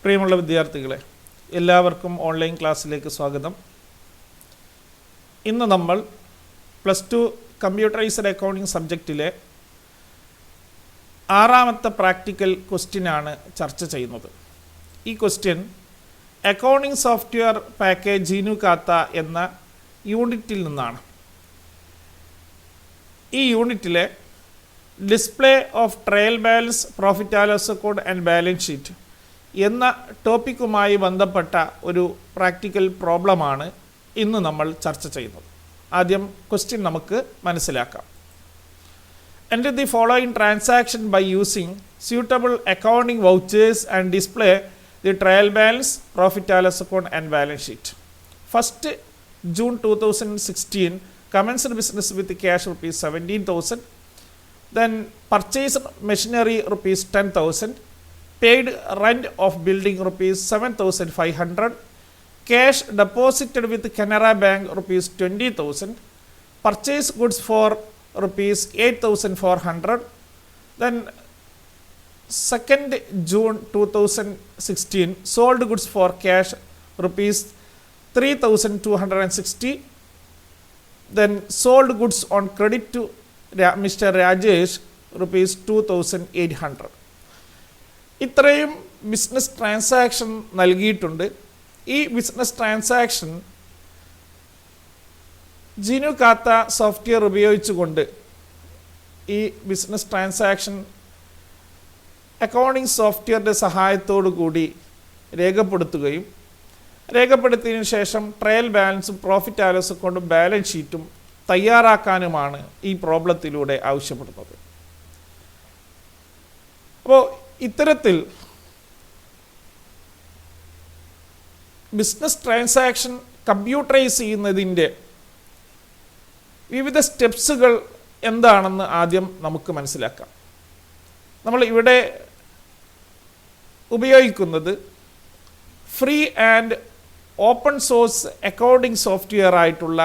പ്രിയമുള്ള വിദ്യാർത്ഥികളെ, എല്ലാവർക്കും ഓൺലൈൻ ക്ലാസ്സിലേക്ക് സ്വാഗതം. ഇന്ന് നമ്മൾ +2 കമ്പ്യൂട്ടറൈസ്ഡ് അക്കൗണ്ടിംഗ് സബ്ജക്റ്റിലെ 6ാമത്തെ പ്രാക്ടിക്കൽ ക്വസ്റ്റ്യനാണ് ചർച്ച ചെയ്യുന്നത്. ഈ question accounting software package GNU Khata എന്ന യൂണിറ്റിൽ നിന്നാണ്. ഈ യൂണിറ്റിലെ display of trial balance, profit and loss account and balance sheet എന്ന ടോപ്പിക്കുമായി ബന്ധപ്പെട്ട ഒരു പ്രാക്ടിക്കൽ പ്രോബ്ലമാണ് ഇന്ന് നമ്മൾ ചർച്ച ചെയ്യുന്നത്. ആദ്യം ക്വസ്റ്റ്യൻ നമുക്ക് മനസ്സിലാക്കാം. Enter the following transaction by using suitable accounting vouchers and display the trial balance, profit and loss account and balance sheet. 1st June 2016, commenced business with cash ₹17,000. Then purchased machinery ₹10,000. Paid rent of building ₹7,500. Cash deposited with Canara Bank ₹20,000. Purchased goods for ₹8,400. Then 2nd June 2016, sold goods for cash ₹3,260. Then sold goods on credit to Mr. Rajesh ₹2,800. ഇത്രയും business transaction നൽകിയിട്ടുണ്ട്. ഈ business transaction Jeenu കാത്ത software ഉപയോഗിച്ചുകൊണ്ട് ഈ business transaction accounting സോഫ്റ്റ്വെയറിൻ്റെ സഹായത്തോടു കൂടി രേഖപ്പെടുത്തുകയും രേഖപ്പെടുത്തിയതിനു ശേഷം ട്രയൽ ബാലൻസും പ്രോഫിറ്റ് ആൻഡ് ലോസ് അക്കൗണ്ടും ബാലൻസ് ഷീറ്റും തയ്യാറാക്കാനുമാണ് ഈ പ്രോബ്ലത്തിലൂടെ ആവശ്യപ്പെടുന്നത്. അപ്പോൾ ഇത്തരത്തിൽ ബിസിനസ് ട്രാൻസാക്ഷൻ കമ്പ്യൂട്ടറൈസ് ചെയ്യുന്നതിൻ്റെ വിവിധ സ്റ്റെപ്സുകൾ എന്താണെന്ന് ആദ്യം നമുക്ക് മനസ്സിലാക്കാം. നമ്മൾ ഇവിടെ ഉപയോഗിക്കുന്നത് free and open source accounting software ആയിട്ടുള്ള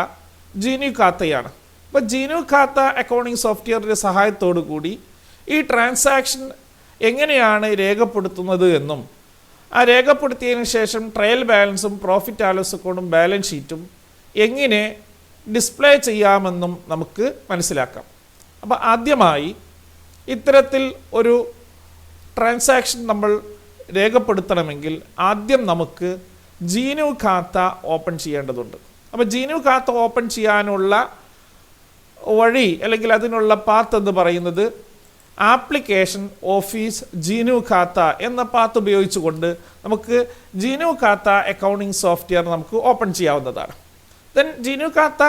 ജീനു കാത്തയാണ്. അപ്പോൾ ജീനു കാത്ത അക്കൗണ്ടിംഗ് സോഫ്റ്റ്വെയറിൻ്റെ സഹായത്തോടു കൂടി ഈ ട്രാൻസാക്ഷൻ എങ്ങനെയാണ് രേഖപ്പെടുത്തുന്നത് എന്നും ആ രേഖപ്പെടുത്തിയതിന് ശേഷം ട്രയൽ ബാലൻസും പ്രോഫിറ്റ് ആൻഡ് ലോസ് അക്കൗണ്ടും ബാലൻസ് ഷീറ്റും എങ്ങനെ ഡിസ്പ്ലേ ചെയ്യാമെന്നും നമുക്ക് മനസ്സിലാക്കാം. അപ്പോൾ ആദ്യമായി ഇത്തരത്തിൽ ഒരു ട്രാൻസാക്ഷൻ നമ്മൾ രേഖപ്പെടുത്തണമെങ്കിൽ ആദ്യം നമുക്ക് ജീനു കാത്ത ഓപ്പൺ ചെയ്യേണ്ടതുണ്ട്. അപ്പോൾ ജീനു കാത്ത ഓപ്പൺ ചെയ്യാനുള്ള വഴി അല്ലെങ്കിൽ അതിനുള്ള പാത്ത് എന്ന് പറയുന്നത് ആപ്ലിക്കേഷൻ ഓഫീസ് ജീനു കാത്ത എന്ന പാത്ത് ഉപയോഗിച്ചുകൊണ്ട് നമുക്ക് ജീനു കാത്ത അക്കൗണ്ടിംഗ് സോഫ്റ്റ്വെയർ നമുക്ക് ഓപ്പൺ ചെയ്യാവുന്നതാണ്. Then GNU Khata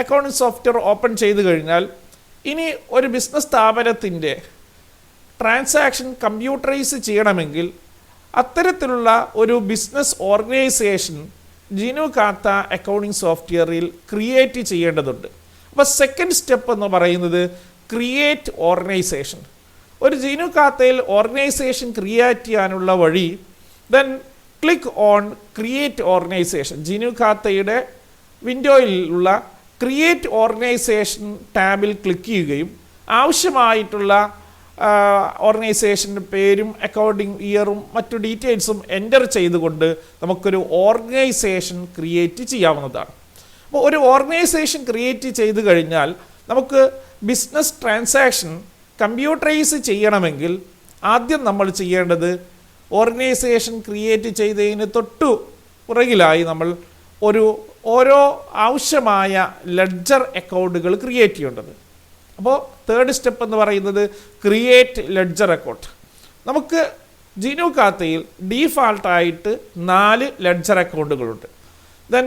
accounting software open ചെയ്ത് കഴിഞ്ഞാൽ ഇനി ഒരു ബിസിനസ് സ്ഥാപനത്തിൻ്റെ ട്രാൻസാക്ഷൻ കമ്പ്യൂട്ടറൈസ് ചെയ്യണമെങ്കിൽ അത്തരത്തിലുള്ള ഒരു business organisation Jeenu Khata accounting സോഫ്റ്റ്വെയറിൽ ക്രിയേറ്റ് ചെയ്യേണ്ടതുണ്ട്. അപ്പോൾ സെക്കൻഡ് സ്റ്റെപ്പ് എന്ന് പറയുന്നത് ക്രിയേറ്റ് ഓർഗനൈസേഷൻ. ഒരു ജീനു കാത്തയിൽ ഓർഗനൈസേഷൻ ക്രിയേറ്റ് ചെയ്യാനുള്ള വഴി then click on create organisation. GNU കാത്തയുടെ വിൻഡോയിലുള്ള ക്രിയേറ്റ് ഓർഗനൈസേഷൻ ടാബിൽ ക്ലിക്ക് ചെയ്യുകയും ആവശ്യമായിട്ടുള്ള ഓർഗനൈസേഷൻ്റെ പേരും അക്കൗണ്ടിങ് ഇയറും മറ്റു ഡീറ്റെയിൽസും എൻ്റർ ചെയ്തുകൊണ്ട് നമുക്കൊരു ഓർഗനൈസേഷൻ ക്രിയേറ്റ് ചെയ്യാവുന്നതാണ്. അപ്പോൾ ഒരു ഓർഗനൈസേഷൻ ക്രിയേറ്റ് ചെയ്ത് കഴിഞ്ഞാൽ നമുക്ക് ബിസിനസ് ട്രാൻസാക്ഷൻ കമ്പ്യൂട്ടറൈസ് ചെയ്യണമെങ്കിൽ ആദ്യം നമ്മൾ ചെയ്യേണ്ടത് ഓർഗനൈസേഷൻ ക്രിയേറ്റ് ചെയ്തതിന് തൊട്ടു പുറകിലായി നമ്മൾ ഓരോ ആവശ്യമായ ലെഡ്ജർ അക്കൗണ്ടുകൾ ക്രിയേറ്റ് ചെയ്യേണ്ടത്. അപ്പോൾ തേർഡ് സ്റ്റെപ്പ് എന്ന് പറയുന്നത് ക്രിയേറ്റ് ലെഡ്ജർ അക്കൗണ്ട്. നമുക്ക് ജീനു കാത്തയിൽ ഡീഫാൾട്ടായിട്ട് 4 ലെഡ്ജർ അക്കൗണ്ടുകളുണ്ട്. ദെൻ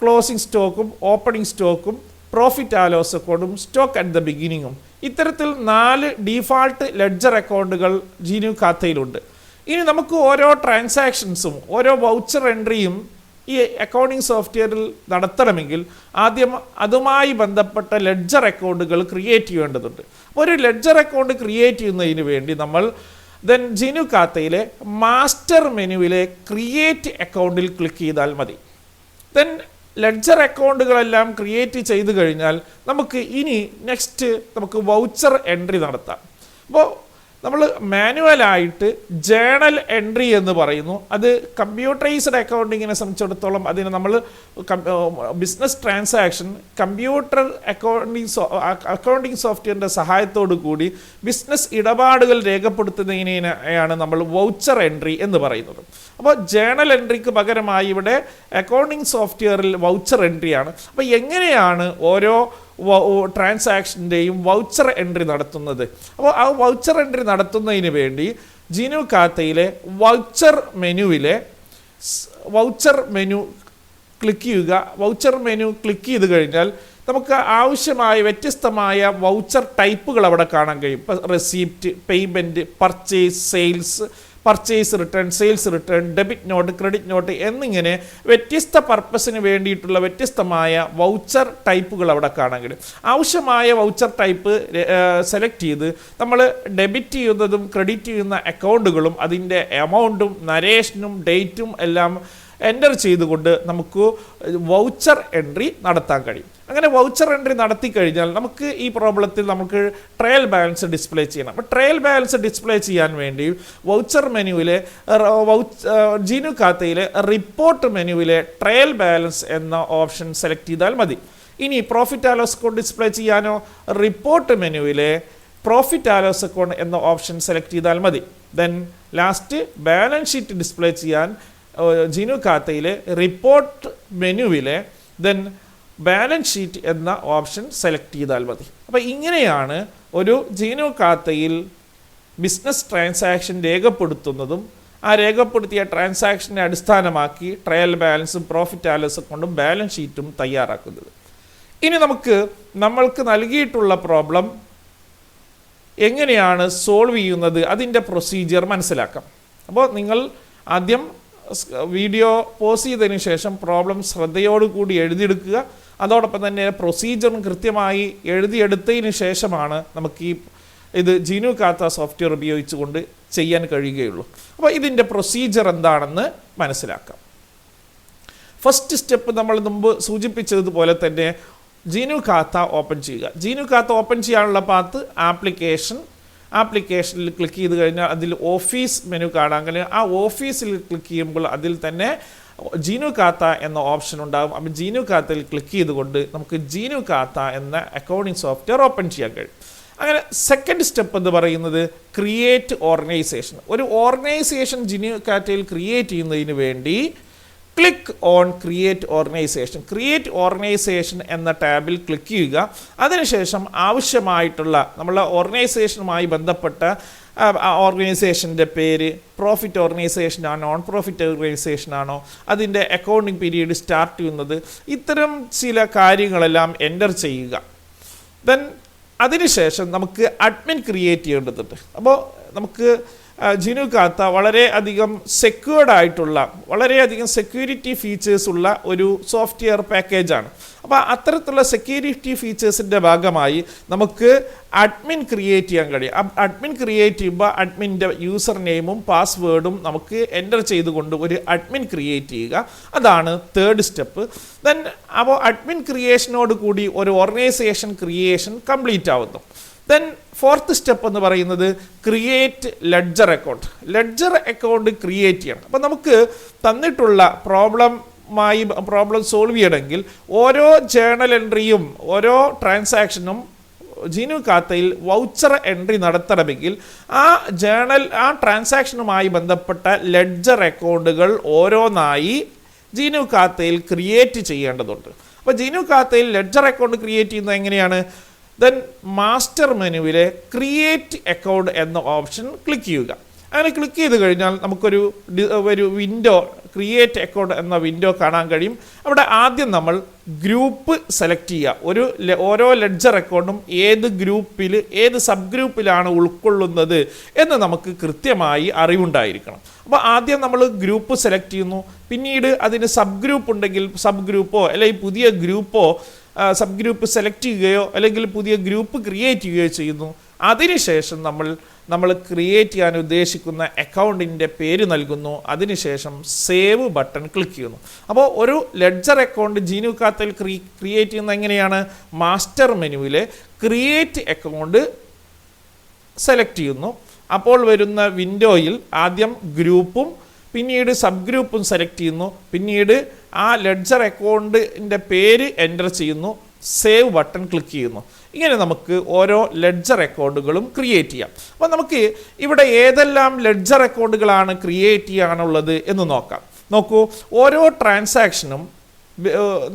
ക്ലോസിംഗ് സ്റ്റോക്കും ഓപ്പണിംഗ് സ്റ്റോക്കും പ്രോഫിറ്റ് ആൻഡ് ലോസ് അക്കൗണ്ടും സ്റ്റോക്ക് അറ്റ് ദ ബിഗിനിങ്ങും ഇത്തരത്തിൽ 4 ഡീഫാൾട്ട് ലെഡ്ജർ അക്കൗണ്ടുകൾ ജീനു കാത്തയിലുണ്ട്. ഇനി നമുക്ക് ഓരോ ട്രാൻസാക്ഷൻസും ഓരോ വൗച്ചർ എൻട്രിയും ഈ അക്കൗണ്ടിംഗ് സോഫ്റ്റ്വെയറിൽ നടത്തണമെങ്കിൽ ആദ്യം അതുമായി ബന്ധപ്പെട്ട ലെഡ്ജർ അക്കൗണ്ടുകൾ ക്രിയേറ്റ് ചെയ്യേണ്ടതുണ്ട്. ഒരു ലെഡ്ജർ അക്കൗണ്ട് ക്രിയേറ്റ് ചെയ്യുന്നതിന് വേണ്ടി നമ്മൾ ദെൻ ജീനു കാത്തയിലെ മാസ്റ്റർ മെനുവിലെ ക്രിയേറ്റ് അക്കൗണ്ടിൽ ക്ലിക്ക് ചെയ്താൽ മതി. ദെൻ ലെഡ്ജർ അക്കൗണ്ടുകളെല്ലാം ക്രിയേറ്റ് ചെയ്ത് കഴിഞ്ഞാൽ നമുക്ക് ഇനി നെക്സ്റ്റ് നമുക്ക് വൗച്ചർ എൻട്രി നടത്താം. അപ്പോൾ നമ്മൾ മാനുവലായിട്ട് ജേണൽ എൻട്രി എന്ന് പറയുന്നു. അത് കമ്പ്യൂട്ടറൈസ്ഡ് അക്കൗണ്ടിങ്ങിനെ സംബന്ധിച്ചിടത്തോളം അതിന് നമ്മൾ ബിസിനസ് ട്രാൻസാക്ഷൻ കമ്പ്യൂട്ടർ അക്കൗണ്ടിങ് സോഫ്റ്റ്വെയറിൻ്റെ സഹായത്തോടു കൂടി ബിസിനസ് ഇടപാടുകൾ രേഖപ്പെടുത്തുന്നതിനെയാണ് നമ്മൾ വൗച്ചർ എൻട്രി എന്ന് പറയുന്നത്. അപ്പോൾ ജേണൽ എൻട്രിക്ക് പകരമായി ഇവിടെ അക്കൗണ്ടിങ് സോഫ്റ്റ്വെയറിൽ വൗച്ചർ എൻട്രിയാണ്. അപ്പോൾ എങ്ങനെയാണ് ഓരോ ട്രാൻസാക്ഷൻ്റെയും വൗച്ചർ എൻട്രി നടത്തുന്നത്? അപ്പോൾ ആ വൗച്ചർ എൻട്രി നടത്തുന്നതിന് വേണ്ടി ജീനു ഖാത്തയിലെ വൗച്ചർ മെനു ക്ലിക്ക് ചെയ്യുക. വൗച്ചർ മെനു ക്ലിക്ക് ചെയ്ത് കഴിഞ്ഞാൽ നമുക്ക് ആവശ്യമായ വ്യത്യസ്തമായ വൗച്ചർ ടൈപ്പുകൾ അവിടെ കാണാൻ കഴിയും. ഇപ്പോൾ receipt, payment, purchase return, sales return, debit not, credit note എന്നിങ്ങനെ വ്യത്യസ്ത പർപ്പസിന് വേണ്ടിയിട്ടുള്ള വ്യത്യസ്തമായ വൗച്ചർ ടൈപ്പുകൾ അവിടെ കാണാൻ കഴിയും. ആവശ്യമായ വൗച്ചർ ടൈപ്പ് സെലക്ട് ചെയ്ത് നമ്മൾ ഡെബിറ്റ് ചെയ്യുന്നതും ക്രെഡിറ്റ് ചെയ്യുന്ന അക്കൗണ്ടുകളും അതിൻ്റെ എമൗണ്ടും നരേഷനും ഡേറ്റും എല്ലാം എൻ്റർ ചെയ്തുകൊണ്ട് നമുക്ക് വൗച്ചർ എൻട്രി നടത്താൻ കഴിയും. അങ്ങനെ വൗച്ചർ എൻട്രി നടത്തി കഴിഞ്ഞാൽ നമുക്ക് ഈ പ്രോബ്ലത്തിൽ നമുക്ക് ട്രയൽ ബാലൻസ് ഡിസ്പ്ലേ ചെയ്യണം. അപ്പോൾ ട്രയൽ ബാലൻസ് ഡിസ്പ്ലേ ചെയ്യാൻ വേണ്ടി വൗച്ചർ മെനുവിലെ ജീനു ഖാത്തയിലെ റിപ്പോർട്ട് മെനുവിലെ ട്രയൽ ബാലൻസ് എന്ന ഓപ്ഷൻ സെലക്ട് ചെയ്താൽ മതി. ഇനി profit and loss account display ചെയ്യാനോ റിപ്പോർട്ട് മെനുവിലെ പ്രോഫിറ്റ് ആൻഡ് ലോസ് അക്കൗണ്ട് എന്ന ഓപ്ഷൻ സെലക്ട് ചെയ്താൽ മതി. Then last balance sheet display ചെയ്യാൻ ജീനു ഖാത്തയിലെ റിപ്പോർട്ട് മെനുവിലെ ദെൻ ബാലൻസ് ഷീറ്റ് എന്ന ഓപ്ഷൻ സെലക്ട് ചെയ്താൽ മതി. അപ്പോൾ ഇങ്ങനെയാണ് ഒരു ജീനു ഖാത്തയിൽ ബിസിനസ് ട്രാൻസാക്ഷൻ രേഖപ്പെടുത്തുന്നതും ആ രേഖപ്പെടുത്തിയ ട്രാൻസാക്ഷനെ അടിസ്ഥാനമാക്കി ട്രയൽ ബാലൻസും പ്രോഫിറ്റ് ആൻഡ് ലോസ് അക്കൗണ്ടും ബാലൻസ് ഷീറ്റും തയ്യാറാക്കുന്നത്. ഇനി നമ്മൾക്ക് നൽകിയിട്ടുള്ള പ്രോബ്ലം എങ്ങനെയാണ് സോൾവ് ചെയ്യുന്നത്, അതിൻ്റെ പ്രൊസീജിയർ മനസ്സിലാക്കാം. അപ്പോൾ നിങ്ങൾ ആദ്യം വീഡിയോ പോസ് ചെയ്തതിന് ശേഷം പ്രോബ്ലം ശ്രദ്ധയോടുകൂടി എഴുതിയെടുക്കുക. അതോടൊപ്പം തന്നെ പ്രൊസീജിയറും കൃത്യമായി എഴുതിയെടുത്തതിന് ശേഷമാണ് നമുക്ക് ഇത് ജീനു ഖാത്ത സോഫ്റ്റ്വെയർ ഉപയോഗിച്ചുകൊണ്ട് ചെയ്യാൻ കഴിയുകയുള്ളൂ. അപ്പോൾ ഇതിൻ്റെ പ്രൊസീജിയർ എന്താണെന്ന് മനസ്സിലാക്കാം. ഫസ്റ്റ് സ്റ്റെപ്പ് നമ്മൾ മുമ്പ് സൂചിപ്പിച്ചതുപോലെ തന്നെ ജീനു ഖാത്ത ഓപ്പൺ ചെയ്യുക. ജീനു ഖാത്ത ഓപ്പൺ ചെയ്യാനുള്ള പാത്ത് ആപ്ലിക്കേഷനിൽ ക്ലിക്ക് ചെയ്ത് കഴിഞ്ഞാൽ അതിൽ ഓഫീസ് മെനു കാണാൻ കഴിയും. ആ ഓഫീസിൽ ക്ലിക്ക് ചെയ്യുമ്പോൾ അതിൽ തന്നെ ജീനു ഖാത്ത എന്ന ഓപ്ഷൻ ഉണ്ടാകും. അപ്പോൾ ജീനു ഖാത്തയിൽ ക്ലിക്ക് ചെയ്തുകൊണ്ട് നമുക്ക് ജീനു ഖാത്ത എന്ന അക്കൗണ്ടിങ് സോഫ്റ്റ്വെയർ ഓപ്പൺ ചെയ്യാൻ കഴിയും. അങ്ങനെ സെക്കൻഡ് സ്റ്റെപ്പ് എന്ന് പറയുന്നത് ക്രിയേറ്റ് ഓർഗനൈസേഷൻ. ഒരു ഓർഗനൈസേഷൻ ജീനു ഖാത്തയിൽ ക്രിയേറ്റ് ചെയ്യുന്നതിന് വേണ്ടി ക്ലിക്ക് ഓൺ ക്രിയേറ്റ് ഓർഗനൈസേഷൻ എന്ന ടാബിൽ ക്ലിക്ക് ചെയ്യുക. അതിനുശേഷം ആവശ്യമായിട്ടുള്ള നമ്മളെ ഓർഗനൈസേഷനുമായി ബന്ധപ്പെട്ട ഓർഗനൈസേഷൻ്റെ പേര്, പ്രോഫിറ്റ് ഓർഗനൈസേഷൻ ആണോ നോൺ പ്രോഫിറ്റ് ഓർഗനൈസേഷൻ ആണോ, അതിൻ്റെ അക്കൗണ്ടിങ് പീരീഡ് സ്റ്റാർട്ട് ചെയ്യുന്നത്, ഇത്തരം ചില കാര്യങ്ങളെല്ലാം എൻ്റർ ചെയ്യുക. ദെൻ അതിനുശേഷം നമുക്ക് അഡ്മിൻ ക്രിയേറ്റ് ചെയ്യേണ്ടതുണ്ട്. അപ്പോൾ നമുക്ക് ജീനു ഖാത്ത വളരെയധികം സെക്യൂർഡ് ആയിട്ടുള്ള വളരെയധികം സെക്യൂരിറ്റി ഫീച്ചേഴ്സ് ഉള്ള ഒരു സോഫ്റ്റ്വെയർ പാക്കേജാണ്. അപ്പോൾ അത്തരത്തിലുള്ള സെക്യൂരിറ്റി ഫീച്ചേഴ്സിൻ്റെ ഭാഗമായി നമുക്ക് അഡ്മിൻ ക്രിയേറ്റ് ചെയ്യാൻ കഴിയും. അഡ്മിൻ ക്രിയേറ്റ് ചെയ്യുമ്പോൾ അഡ്മിൻ്റെ യൂസർ നെയിമും പാസ്വേഡും നമുക്ക് എൻ്റർ ചെയ്തുകൊണ്ട് ഒരു അഡ്മിൻ ക്രിയേറ്റ് ചെയ്യുക. അതാണ് തേർഡ് സ്റ്റെപ്പ്. ദെൻ അപ്പോൾ അഡ്മിൻ ക്രിയേഷനോട് കൂടി ഒരു ഓർഗനൈസേഷൻ ക്രിയേഷൻ കംപ്ലീറ്റ് ആവുന്നു. ദെൻ ഫോർത്ത് സ്റ്റെപ്പ് എന്ന് പറയുന്നത് ക്രിയേറ്റ് ലെഡ്ജർ അക്കൗണ്ട് ക്രിയേറ്റ് ചെയ്യണം. അപ്പോൾ നമുക്ക് തന്നിട്ടുള്ള പ്രോബ്ലം സോൾവ് ചെയ്യണമെങ്കിൽ ഓരോ ജേണൽ എൻട്രിയും ഓരോ ട്രാൻസാക്ഷനും ജീനു ഖാത്തയിൽ വൗച്ചർ എൻട്രി നടത്തണമെങ്കിൽ ആ ട്രാൻസാക്ഷനുമായി ബന്ധപ്പെട്ട ലെഡ്ജർ അക്കൗണ്ടുകൾ ഓരോന്നായി ജീനു ഖാത്തയിൽ ക്രിയേറ്റ് ചെയ്യേണ്ടതുണ്ട്. അപ്പോൾ ജീനു ഖാത്തയിൽ ലെഡ്ജർ അക്കൗണ്ട് ക്രിയേറ്റ് ചെയ്യുന്നത് എങ്ങനെയാണ്? ദെൻ മാസ്റ്റർ മെനുവിലെ ക്രിയേറ്റ് അക്കൗണ്ട് എന്ന ഓപ്ഷൻ ക്ലിക്ക് ചെയ്യുക. അങ്ങനെ ക്ലിക്ക് ചെയ്ത് കഴിഞ്ഞാൽ നമുക്കൊരു വിൻഡോ ക്രിയേറ്റ് അക്കൗണ്ട് എന്ന വിൻഡോ കാണാൻ കഴിയും. അവിടെ ആദ്യം നമ്മൾ ഗ്രൂപ്പ് സെലക്ട് ചെയ്യുക. ഓരോ ലെഡ്ജർ അക്കൗണ്ടും ഏത് സബ് ഗ്രൂപ്പിലാണ് ഉൾക്കൊള്ളുന്നത് എന്ന് നമുക്ക് കൃത്യമായി അറിവുണ്ടായിരിക്കണം. അപ്പോൾ ആദ്യം നമ്മൾ ഗ്രൂപ്പ് സെലക്ട് ചെയ്യുന്നു. പിന്നീട് അതിന് സബ് ഗ്രൂപ്പ് ഉണ്ടെങ്കിൽ സബ് ഗ്രൂപ്പോ അല്ലെങ്കിൽ പുതിയ ഗ്രൂപ്പോ സബ് ഗ്രൂപ്പ് സെലക്ട് ചെയ്യുകയോ അല്ലെങ്കിൽ പുതിയ ഗ്രൂപ്പ് ക്രിയേറ്റ് ചെയ്യുകയോ ചെയ്യുന്നു. അതിനുശേഷം നമ്മൾ ക്രിയേറ്റ് ചെയ്യാൻ ഉദ്ദേശിക്കുന്ന അക്കൗണ്ടിൻ്റെ പേര് നൽകുന്നു. അതിനുശേഷം സേവ് ബട്ടൺ ക്ലിക്ക് ചെയ്യുന്നു. അപ്പോൾ ഒരു ലെഡ്ജർ അക്കൗണ്ട് ജീനു ഖാത്തയിൽ ക്രിയേറ്റ് ചെയ്യുന്നത് എങ്ങനെയാണ്? മാസ്റ്റർ മെനുവിലെ ക്രിയേറ്റ് അക്കൗണ്ട് സെലക്ട് ചെയ്യുന്നു. അപ്പോൾ വരുന്ന വിൻഡോയിൽ ആദ്യം ഗ്രൂപ്പും പിന്നീട് സബ് ഗ്രൂപ്പും സെലക്ട് ചെയ്യുന്നു, പിന്നീട് ആ ലെഡ്ജർ അക്കൗണ്ടിൻ്റെ പേര് എൻ്റർ ചെയ്യുന്നു, സേവ് ബട്ടൺ ക്ലിക്ക് ചെയ്യുന്നു. ഇങ്ങനെ നമുക്ക് ഓരോ ലെഡ്ജർ അക്കൗണ്ടുകളും ക്രിയേറ്റ് ചെയ്യാം. അപ്പോൾ നമുക്ക് ഇവിടെ ഏതെല്ലാം ലെഡ്ജർ അക്കൗണ്ടുകളാണ് ക്രിയേറ്റ് ചെയ്യാനുള്ളത് എന്ന് നോക്കാം. നോക്കൂ, ഓരോ ട്രാൻസാക്ഷനും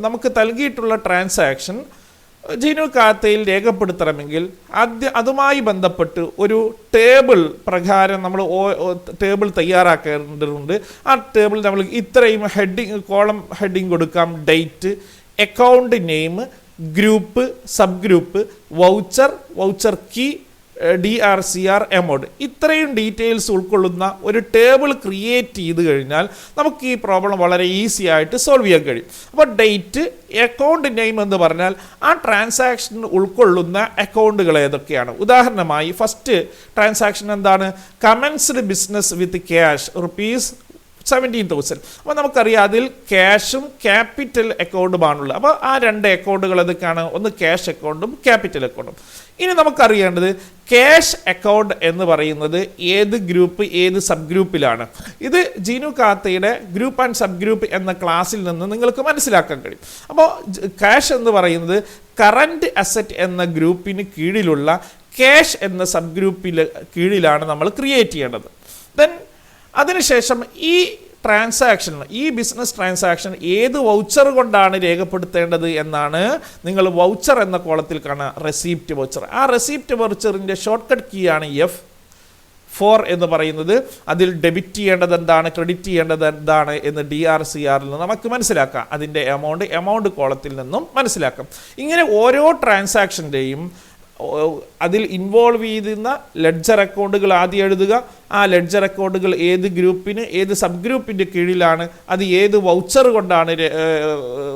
നമുക്ക് നൽകിയിട്ടുള്ള ട്രാൻസാക്ഷൻ ജീനു ഖാത്തയിൽ രേഖപ്പെടുത്തണമെങ്കിൽ അതുമായി ബന്ധപ്പെട്ട് ഒരു ടേബിൾ പ്രകാരം നമ്മൾ ടേബിൾ തയ്യാറാക്കേണ്ടതുണ്ട്. ആ ടേബിൾ നമ്മൾ ഇത്രയും കോളം ഹെഡിങ് കൊടുക്കാം: date, account name, group, sub group, voucher key, DRCR amount. ഇത്രയും ഡീറ്റെയിൽസ് ഉൾക്കൊള്ളുന്ന ഒരു ടേബിൾ ക്രിയേറ്റ് ചെയ്ത് കഴിഞ്ഞാൽ നമുക്ക് ഈ പ്രോബ്ലം വളരെ ഈസി ആയിട്ട് സോൾവ് ചെയ്യാൻ കഴിയും. അപ്പോൾ ഡേറ്റ്, അക്കൗണ്ട് നെയിം എന്ന് പറഞ്ഞാൽ ആ ട്രാൻസാക്ഷൻ ഉൾക്കൊള്ളുന്ന അക്കൗണ്ടുകൾ ഏതൊക്കെയാണ്. ഉദാഹരണമായി ഫസ്റ്റ് ട്രാൻസാക്ഷൻ എന്താണ്? Commenced business with cash ₹17,000. അപ്പോൾ നമുക്കറിയാം അതിൽ ക്യാഷും ക്യാപിറ്റൽ അക്കൗണ്ടുമാണുള്ളത്. അപ്പോൾ ആ രണ്ട് അക്കൗണ്ടുകൾ ഏതൊക്കെയാണ്? ഒന്ന് ക്യാഷ് അക്കൗണ്ടും ക്യാപിറ്റൽ അക്കൗണ്ടും. ഇനി നമുക്കറിയേണ്ടത് ക്യാഷ് അക്കൗണ്ട് എന്ന് പറയുന്നത് ഏത് ഗ്രൂപ്പ്, ഏത് സബ് ഗ്രൂപ്പിലാണ്. ഇത് ജീനു ഖാത്തയുടെ ഗ്രൂപ്പ് ആൻഡ് സബ് ഗ്രൂപ്പ് എന്ന ക്ലാസ്സിൽ നിന്ന് നിങ്ങൾക്ക് മനസ്സിലാക്കാൻ കഴിയും. അപ്പോൾ ക്യാഷ് എന്ന് പറയുന്നത് കറൻറ്റ് അസറ്റ് എന്ന ഗ്രൂപ്പിന് കീഴിലുള്ള ക്യാഷ് എന്ന സബ് ഗ്രൂപ്പിൽ കീഴിലാണ് നമ്മൾ ക്രിയേറ്റ് ചെയ്യേണ്ടത്. ദെൻ അതിനുശേഷം ഈ ബിസിനസ് ട്രാൻസാക്ഷൻ ഏത് വൗച്ചർ കൊണ്ടാണ് രേഖപ്പെടുത്തേണ്ടത് എന്നാണ് നിങ്ങൾ വൗച്ചർ എന്ന കോളത്തിൽ കാണുക, റെസീപ്റ്റ് വൗച്ചർ. ആ റെസീപ്റ്റ് വൗച്ചറിൻ്റെ ഷോർട്ട് കട്ട് കീ ആണ് F4 എന്ന് പറയുന്നത്. അതിൽ ഡെബിറ്റ് ചെയ്യേണ്ടത് എന്താണ്, ക്രെഡിറ്റ് ചെയ്യേണ്ടത് എന്താണ് എന്ന് DRCRൽ നിന്ന് നമുക്ക് മനസ്സിലാക്കാം. അതിൻ്റെ എമൗണ്ട് കോളത്തിൽ നിന്നും മനസ്സിലാക്കാം. ഇങ്ങനെ ഓരോ ട്രാൻസാക്ഷൻ്റെയും അതിൽ ഇൻവോൾവ് ചെയ്യുന്ന ലെഡ്ജർ അക്കൗണ്ടുകൾ ആദ്യം എഴുതുക. ആ ലെഡ്ജർ അക്കൗണ്ടുകൾ ഏത് ഗ്രൂപ്പിന്, ഏത് സബ് ഗ്രൂപ്പിൻ്റെ കീഴിലാണ്, അത് ഏത് വൗച്ചർ കൊണ്ടാണ്,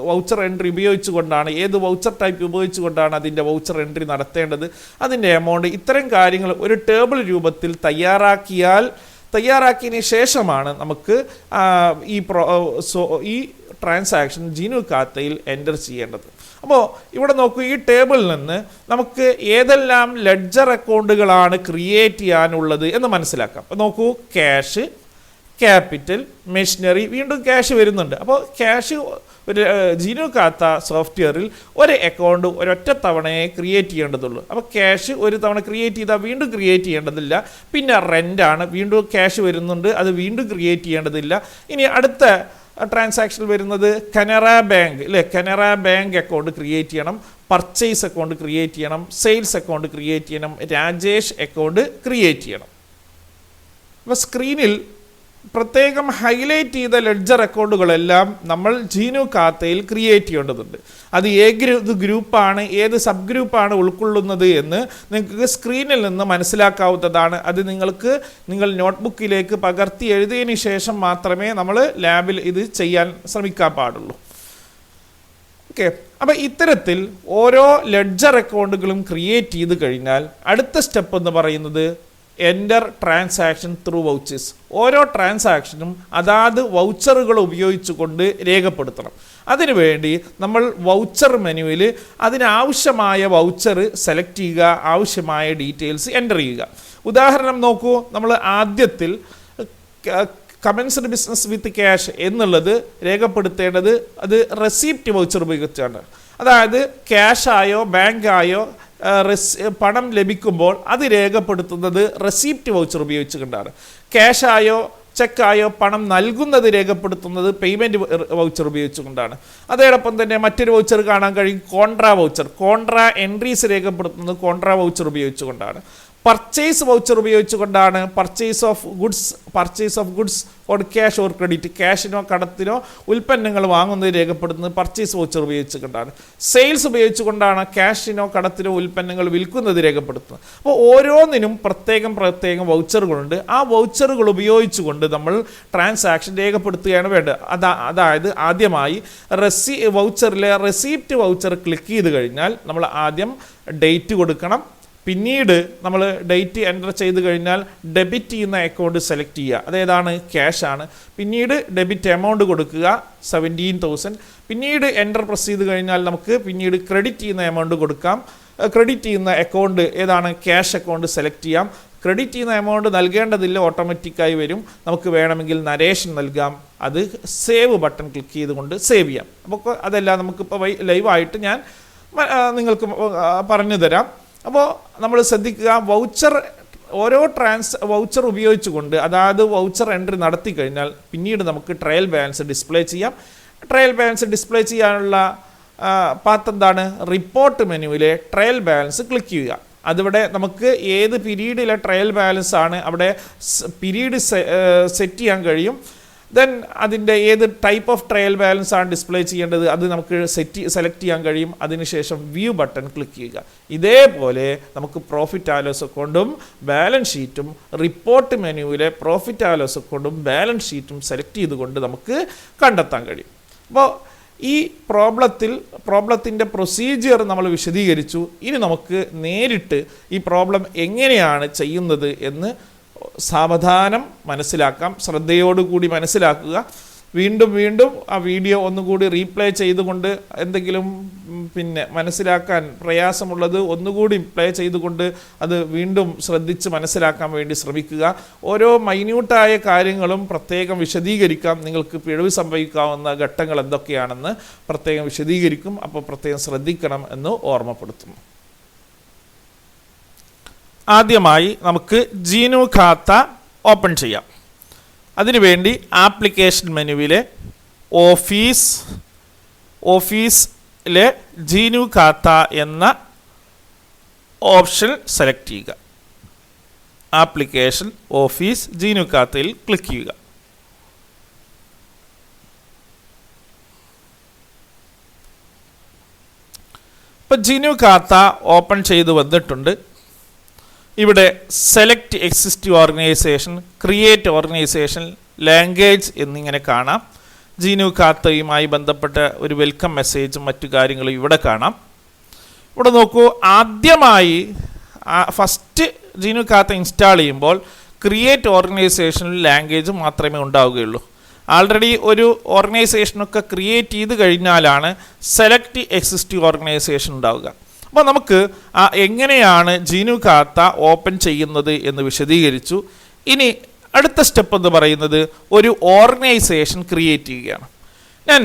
വൗച്ചർ എൻട്രി ഉപയോഗിച്ചുകൊണ്ടാണ്, ഏത് വൗച്ചർ ടൈപ്പ് ഉപയോഗിച്ചുകൊണ്ടാണ് അതിൻ്റെ വൗച്ചർ എൻട്രി നടത്തേണ്ടത്, അതിൻ്റെ എമൗണ്ട്, ഇത്തരം കാര്യങ്ങൾ ഒരു ടേബിൾ രൂപത്തിൽ തയ്യാറാക്കിയതിന് ശേഷമാണ് നമുക്ക് ഈ ട്രാൻസാക്ഷൻ ജീനു ഖാത്തയിൽ എൻ്റർ ചെയ്യേണ്ടത്. അപ്പോൾ ഇവിടെ നോക്കൂ, ഈ ടേബിളിൽ നിന്ന് നമുക്ക് ഏതെല്ലാം ലെഡ്ജർ അക്കൗണ്ടുകളാണ് ക്രിയേറ്റ് ചെയ്യാനുള്ളത് എന്ന് മനസ്സിലാക്കാം. അപ്പോൾ നോക്കൂ, ക്യാഷ്, ക്യാപിറ്റൽ, മെഷീനറി, വീണ്ടും ക്യാഷ് വരുന്നുണ്ട്. അപ്പോൾ ക്യാഷ് ഒരു ജീനു ഖാത്ത സോഫ്റ്റ്വെയറിൽ ഒരു അക്കൗണ്ട് ഒരൊറ്റ തവണയെ ക്രിയേറ്റ് ചെയ്യേണ്ടതുള്ളൂ. അപ്പോൾ ക്യാഷ് ഒരു തവണ ക്രിയേറ്റ് ചെയ്താൽ വീണ്ടും ക്രിയേറ്റ് ചെയ്യേണ്ടതില്ല. പിന്നെ റെൻ്റാണ്, വീണ്ടും ക്യാഷ് വരുന്നുണ്ട്, അത് വീണ്ടും ക്രിയേറ്റ് ചെയ്യേണ്ടതില്ല. ഇനി അടുത്ത ട്രാൻസാക്ഷനിൽ വരുന്നത് കനറ ബാങ്ക് അക്കൗണ്ട് ക്രിയേറ്റ് ചെയ്യണം, പർച്ചേസ് അക്കൗണ്ട് ക്രിയേറ്റ് ചെയ്യണം, സെയിൽസ് അക്കൗണ്ട് ക്രിയേറ്റ് ചെയ്യണം, രാജേഷ് അക്കൗണ്ട് ക്രിയേറ്റ് ചെയ്യണം. അപ്പോൾ സ്ക്രീനിൽ പ്രത്യേകം ഹൈലൈറ്റ് ചെയ്ത ലെഡ്ജർ അക്കൗണ്ടുകളെല്ലാം നമ്മൾ ജീനു ഖാത്തയിൽ ക്രിയേറ്റ് ചെയ്യേണ്ടതുണ്ട്. അത് ഏത് ഗ്രൂപ്പാണ്, ഏത് സബ് ഗ്രൂപ്പാണ് ഉൾക്കൊള്ളുന്നത് എന്ന് നിങ്ങൾക്ക് സ്ക്രീനിൽ നിന്ന് മനസ്സിലാക്കാവുന്നതാണ്. അത് നിങ്ങൾ നോട്ട്ബുക്കിലേക്ക് പകർത്തി എഴുതിയതിന് ശേഷം മാത്രമേ നമ്മൾ ലാബിൽ ഇത് ചെയ്യാൻ ശ്രമിക്കാൻ പാടുള്ളൂ. ഓക്കെ, അപ്പോൾ ഇത്തരത്തിൽ ഓരോ ലെഡ്ജർ അക്കൗണ്ടുകളും ക്രിയേറ്റ് ചെയ്ത് കഴിഞ്ഞാൽ അടുത്ത സ്റ്റെപ്പ് എന്ന് പറയുന്നത് എൻ്റർ ട്രാൻസാക്ഷൻ ത്രൂ വൗച്ചേഴ്സ്. ഓരോ ട്രാൻസാക്ഷനും അതാത് വൗച്ചറുകൾ ഉപയോഗിച്ചുകൊണ്ട് രേഖപ്പെടുത്തണം. അതിനുവേണ്ടി നമ്മൾ വൗച്ചർ മെനുവിൽ അതിനാവശ്യമായ വൗച്ചർ സെലക്ട് ചെയ്യുക, ആവശ്യമായ ഡീറ്റെയിൽസ് എൻ്റർ ചെയ്യുക. ഉദാഹരണം നോക്കൂ, നമ്മൾ ആദ്യത്തിൽ കമൻസ്ഡ് ബിസിനസ് വിത്ത് ക്യാഷ് എന്നുള്ളത് രേഖപ്പെടുത്തേണ്ടത് അത് റെസീപ്റ്റ് വൗച്ചർ ഉപയോഗിച്ചാണ്. അതായത് ക്യാഷായോ ബാങ്കായോ പണം ലഭിക്കുമ്പോൾ അത് രേഖപ്പെടുത്തുന്നത് റെസീപ്റ്റ് വൗച്ചർ ഉപയോഗിച്ചുകൊണ്ടാണ്. ക്യാഷായോ ചെക്കായോ പണം നൽകുന്നത് രേഖപ്പെടുത്തുന്നത് പേയ്മെൻറ്റ് വൗച്ചർ ഉപയോഗിച്ചുകൊണ്ടാണ്. അതോടൊപ്പം തന്നെ മറ്റൊരു വൗച്ചർ കാണാൻ കഴിയും, കോൺട്രാ എൻട്രീസ് രേഖപ്പെടുത്തുന്നത് കോൺട്രാ വൗച്ചർ ഉപയോഗിച്ചുകൊണ്ടാണ്. പർച്ചേസ് വൗച്ചർ ഉപയോഗിച്ചുകൊണ്ടാണ് purchase of goods or cash or credit, ക്യാഷിനോ കടത്തിനോ ഉൽപ്പന്നങ്ങൾ വാങ്ങുന്നത് രേഖപ്പെടുത്തുന്നത് പർച്ചേസ് വൗച്ചർ ഉപയോഗിച്ചുകൊണ്ടാണ്. സെയിൽസ് ഉപയോഗിച്ചുകൊണ്ടാണ് ക്യാഷിനോ കടത്തിനോ ഉൽപ്പന്നങ്ങൾ വിൽക്കുന്നത് രേഖപ്പെടുത്തുന്നത്. അപ്പോൾ ഓരോന്നിനും പ്രത്യേകം വൗച്ചറുകളുണ്ട്. ആ വൗച്ചറുകൾ ഉപയോഗിച്ചുകൊണ്ട് നമ്മൾ ട്രാൻസാക്ഷൻ രേഖപ്പെടുത്തുകയാണ് വേണ്ടത്. അതായത് ആദ്യമായി വൗച്ചറിലെ റെസീപ്റ്റ് വൗച്ചർ ക്ലിക്ക് ചെയ്ത് കഴിഞ്ഞാൽ നമ്മൾ ആദ്യം ഡേറ്റ് കൊടുക്കണം. പിന്നീട് നമ്മൾ ഡേറ്റ് എൻ്റർ ചെയ്ത് കഴിഞ്ഞാൽ ഡെബിറ്റ് ചെയ്യുന്ന അക്കൗണ്ട് സെലക്ട് ചെയ്യുക, അതേതാണ്, ക്യാഷ് ആണ്. പിന്നീട് ഡെബിറ്റ് എമൗണ്ട് കൊടുക്കുക 17,000. പിന്നീട് എൻ്റർ പ്രസ് ചെയ്ത് കഴിഞ്ഞാൽ നമുക്ക് പിന്നീട് ക്രെഡിറ്റ് ചെയ്യുന്ന എമൗണ്ട് കൊടുക്കാം. ക്രെഡിറ്റ് ചെയ്യുന്ന അക്കൗണ്ട് ഏതാണ്, ക്യാഷ് അക്കൗണ്ട് സെലക്ട് ചെയ്യാം. ക്രെഡിറ്റ് ചെയ്യുന്ന എമൗണ്ട് നൽകേണ്ടതില്ല, ഓട്ടോമാറ്റിക്കായി വരും. നമുക്ക് വേണമെങ്കിൽ നരേഷൻ നൽകാം, അത് സേവ് ബട്ടൺ ക്ലിക്ക് ചെയ്തുകൊണ്ട് സേവ് ചെയ്യാം. അപ്പോൾ അതെല്ലാം നമുക്കിപ്പോൾ ലൈവായിട്ട് ഞാൻ നിങ്ങൾക്ക് പറഞ്ഞു തരാം. അപ്പോൾ നമ്മൾ ശ്രദ്ധിക്കുക, ഓരോ വൗച്ചർ ഉപയോഗിച്ചുകൊണ്ട്, അതായത് വൗച്ചർ എൻട്രി നടത്തി കഴിഞ്ഞാൽ പിന്നീട് നമുക്ക് ട്രയൽ ബാലൻസ് ഡിസ്പ്ലേ ചെയ്യാം. ട്രയൽ ബാലൻസ് ഡിസ്പ്ലേ ചെയ്യാനുള്ള പാത്ത് എന്താണ്? റിപ്പോർട്ട് മെനുവിലെ ട്രയൽ ബാലൻസ് ക്ലിക്ക് ചെയ്യുക. അതിവിടെ നമുക്ക് ഏത് പീരീഡിലെ ട്രയൽ ബാലൻസ് ആണ് അവിടെ പീരീഡ് സെറ്റ് ചെയ്യാൻ കഴിയും. ദെൻ അതിൻ്റെ ഏത് ടൈപ്പ് ഓഫ് ട്രയൽ ബാലൻസ് ആണ് ഡിസ്പ്ലേ ചെയ്യേണ്ടത് അത് നമുക്ക് സെലക്ട് ചെയ്യാൻ കഴിയും. അതിനുശേഷം വ്യൂ ബട്ടൺ ക്ലിക്ക് ചെയ്യുക. ഇതേപോലെ നമുക്ക് പ്രോഫിറ്റ് ആൻഡ് ലോസ് അക്കൗണ്ടും ബാലൻസ് ഷീറ്റും റിപ്പോർട്ട് മെനുവിലെ പ്രോഫിറ്റ് ആൻഡ് ലോസ് അക്കൗണ്ടും ബാലൻസ് ഷീറ്റും സെലക്ട് ചെയ്തുകൊണ്ട് നമുക്ക് കണ്ടെത്താൻ കഴിയും. അപ്പോൾ ഈ പ്രോബ്ലത്തിൻ്റെ പ്രൊസീജിയർ നമ്മൾ വിശദീകരിച്ചു. ഇനി നമുക്ക് നേരിട്ട് ഈ പ്രോബ്ലം എങ്ങനെയാണ് ചെയ്യുന്നത് എന്ന് സാവധാനം മനസ്സിലാക്കാം. ശ്രദ്ധയോടുകൂടി മനസ്സിലാക്കുക. വീണ്ടും ആ വീഡിയോ ഒന്നുകൂടി റീപ്ലേ ചെയ്തുകൊണ്ട് എന്തെങ്കിലും മനസ്സിലാക്കാൻ പ്രയാസമുള്ളത് ഒന്നുകൂടി പ്ലേ ചെയ്തുകൊണ്ട് അത് വീണ്ടും ശ്രദ്ധിച്ച് മനസ്സിലാക്കാൻ വേണ്ടി ശ്രമിക്കുക. ഓരോ മൈന്യൂട്ടായ കാര്യങ്ങളും പ്രത്യേകം വിശദീകരിക്കാം. നിങ്ങൾക്ക് പിഴവ് സംഭവിക്കാവുന്ന ഘട്ടങ്ങൾ എന്തൊക്കെയാണെന്ന് പ്രത്യേകം വിശദീകരിക്കും. അപ്പോൾ പ്രത്യേകം ശ്രദ്ധിക്കണം എന്ന് ഓർമ്മപ്പെടുത്തുന്നു. ആദ്യമായി നമുക്ക് ജീനു ഖാത്ത ഓപ്പൺ ചെയ്യാം. അതിനുവേണ്ടി ആപ്ലിക്കേഷൻ മെനുവിലെ ഓഫീസിലെ ജീനു ഖാത്ത എന്ന ഓപ്ഷൻ സെലക്ട് ചെയ്യുക. ആപ്ലിക്കേഷൻ ഓഫീസ് ജീനു ഖാത്തയിൽ ക്ലിക്ക് ചെയ്യുക. ഇപ്പോൾ ജീനു ഖാത്ത ഓപ്പൺ ചെയ്ത് വന്നിട്ടുണ്ട്. ഇവിടെ select existing organisation, create organisation, language എന്നിങ്ങനെ കാണാം. ജീനു ഖാത്തയുമായി ബന്ധപ്പെട്ട ഒരു വെൽക്കം മെസ്സേജും മറ്റു കാര്യങ്ങളും ഇവിടെ കാണാം. ഇവിടെ നോക്കൂ, ആദ്യമായി ഫസ്റ്റ് ജീനു ഖാത്ത ഇൻസ്റ്റാൾ ചെയ്യുമ്പോൾ ക്രിയേറ്റ് ഓർഗനൈസേഷനിൽ ലാംഗ്വേജ് മാത്രമേ ഉണ്ടാവുകയുള്ളൂ. ആൾറെഡി ഒരു ഓർഗനൈസേഷനൊക്കെ ക്രിയേറ്റ് ചെയ്ത് കഴിഞ്ഞാലാണ് സെലക്ട് എക്സിസ്റ്റിംഗ് ഓർഗനൈസേഷൻ ഉണ്ടാവുക. അപ്പോൾ നമുക്ക് എങ്ങനെയാണ് ജീനു ഖാത്ത ഓപ്പൺ ചെയ്യുന്നത് എന്ന് വിശദീകരിച്ചു. ഇനി അടുത്ത സ്റ്റെപ്പ് എന്ന് പറയുന്നത് ഒരു ഓർഗനൈസേഷൻ ക്രിയേറ്റ് ചെയ്യുകയാണ്. ഞാൻ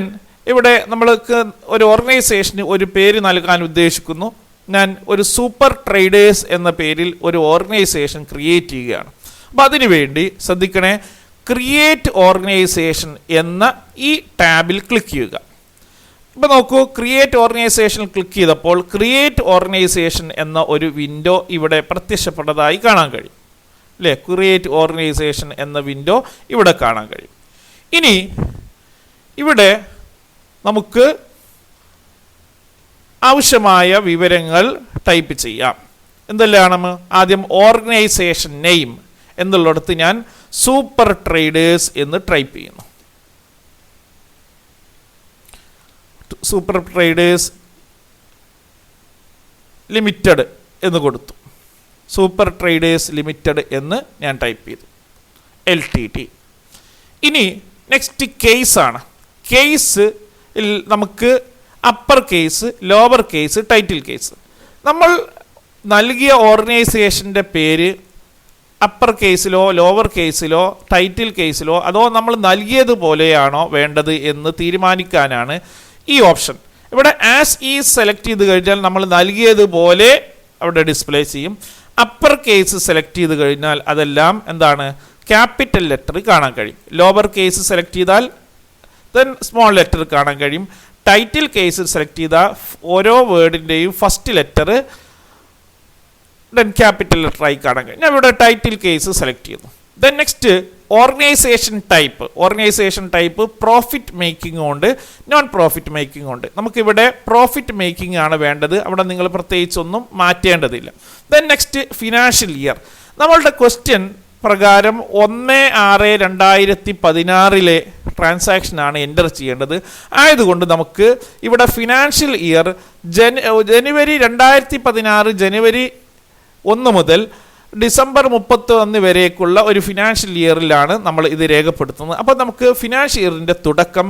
ഇവിടെ നമ്മൾക്ക് ഒരു ഓർഗനൈസേഷന് ഒരു പേര് നൽകാൻ ഉദ്ദേശിക്കുന്നു. ഞാൻ ഒരു സൂപ്പർ ട്രേഡേഴ്സ് എന്ന പേരിൽ ഒരു ഓർഗനൈസേഷൻ ക്രിയേറ്റ് ചെയ്യുകയാണ്. അപ്പോൾ അതിനുവേണ്ടി ശ്രദ്ധിക്കണേ, ക്രിയേറ്റ് ഓർഗനൈസേഷൻ എന്ന ഈ ടാബിൽ ക്ലിക്ക് ചെയ്യുക. ഇപ്പോൾ നോക്കൂ, ക്രിയേറ്റ് ഓർഗനൈസേഷൻ ക്ലിക്ക് ചെയ്തപ്പോൾ ക്രിയേറ്റ് ഓർഗനൈസേഷൻ എന്ന ഒരു വിൻഡോ ഇവിടെ പ്രത്യക്ഷപ്പെട്ടതായി കാണാൻ കഴിയും അല്ലേ? ക്രിയേറ്റ് ഓർഗനൈസേഷൻ എന്ന വിൻഡോ ഇവിടെ കാണാൻ കഴിയും. ഇനി ഇവിടെ നമുക്ക് ആവശ്യമായ വിവരങ്ങൾ ടൈപ്പ് ചെയ്യാം. എന്തെല്ലാമാണ്? ആദ്യം ഓർഗനൈസേഷൻ നെയിം എന്നുള്ളിടത്ത് ഞാൻ സൂപ്പർ ട്രേഡേഴ്സ് എന്ന് ടൈപ്പ് ചെയ്യുന്നു. സൂപ്പർ ട്രേഡേഴ്സ് ലിമിറ്റഡ് എന്ന് കൊടുത്തു. സൂപ്പർ ട്രേഡേഴ്സ് ലിമിറ്റഡ് എന്ന് ഞാൻ ടൈപ്പ് ചെയ്തു, LTD. ഇനി നെക്സ്റ്റ് കേസാണ്. കേസിൽ നമുക്ക് upper case, lower case, title case. നമ്മൾ നൽകിയ ഓർഗനൈസേഷൻ്റെ പേര് അപ്പർ കേസിലോ ലോവർ കേസിലോ ടൈറ്റിൽ കേസിലോ അതോ നമ്മൾ നൽകിയതുപോലെയാണോ വേണ്ടത് എന്ന് തീരുമാനിക്കാനാണ് ഈ ഓപ്ഷൻ. ഇവിടെ ആസ് ഈസ് സെലക്ട് ചെയ്ത് കഴിഞ്ഞാൽ നമ്മൾ നൽകിയതുപോലെ അവിടെ ഡിസ്പ്ലേ ചെയ്യും. അപ്പർ കേസ് സെലക്ട് ചെയ്ത് കഴിഞ്ഞാൽ അതെല്ലാം എന്താണ്? ക്യാപിറ്റൽ ലെറ്റർ കാണാൻ കഴിയും. ലോവർ കേസ് സെലക്ട് ചെയ്താൽ ദെൻ സ്മോൾ ലെറ്റർ കാണാൻ കഴിയും. ടൈറ്റിൽ കേസ് സെലക്ട് ചെയ്താൽ ഓരോ വേർഡിൻ്റെയും first letter then capital letter ആയി കാണാൻ കഴിയും. ഞാൻ ഇവിടെ ടൈറ്റിൽ കേസ് സെലക്ട് ചെയ്യുന്നു. Then next organisation type profit making ഉണ്ട്, നോൺ പ്രോഫിറ്റ് മേക്കിംഗ് ഉണ്ട്. നമുക്കിവിടെ പ്രോഫിറ്റ് മേക്കിംഗ് ആണ് വേണ്ടത്. അവിടെ നിങ്ങൾ പ്രത്യേകിച്ചൊന്നും മാറ്റേണ്ടതില്ല. Then next financial year. നമ്മളുടെ ക്വസ്റ്റ്യൻ പ്രകാരം 1/6/2016 ട്രാൻസാക്ഷനാണ് എൻ്റർ ചെയ്യേണ്ടത്. ആയതുകൊണ്ട് നമുക്ക് ഇവിടെ ഫിനാൻഷ്യൽ ഇയർ ജനുവരി 2016 ജനുവരി 1 മുതൽ ഡിസംബർ 31 വരേക്കുള്ള ഒരു ഫിനാൻഷ്യൽ ഇയറിലാണ് നമ്മൾ ഇത് രേഖപ്പെടുത്തുന്നത്. അപ്പോൾ നമുക്ക് ഫിനാൻഷ്യൽ ഇയറിൻ്റെ തുടക്കം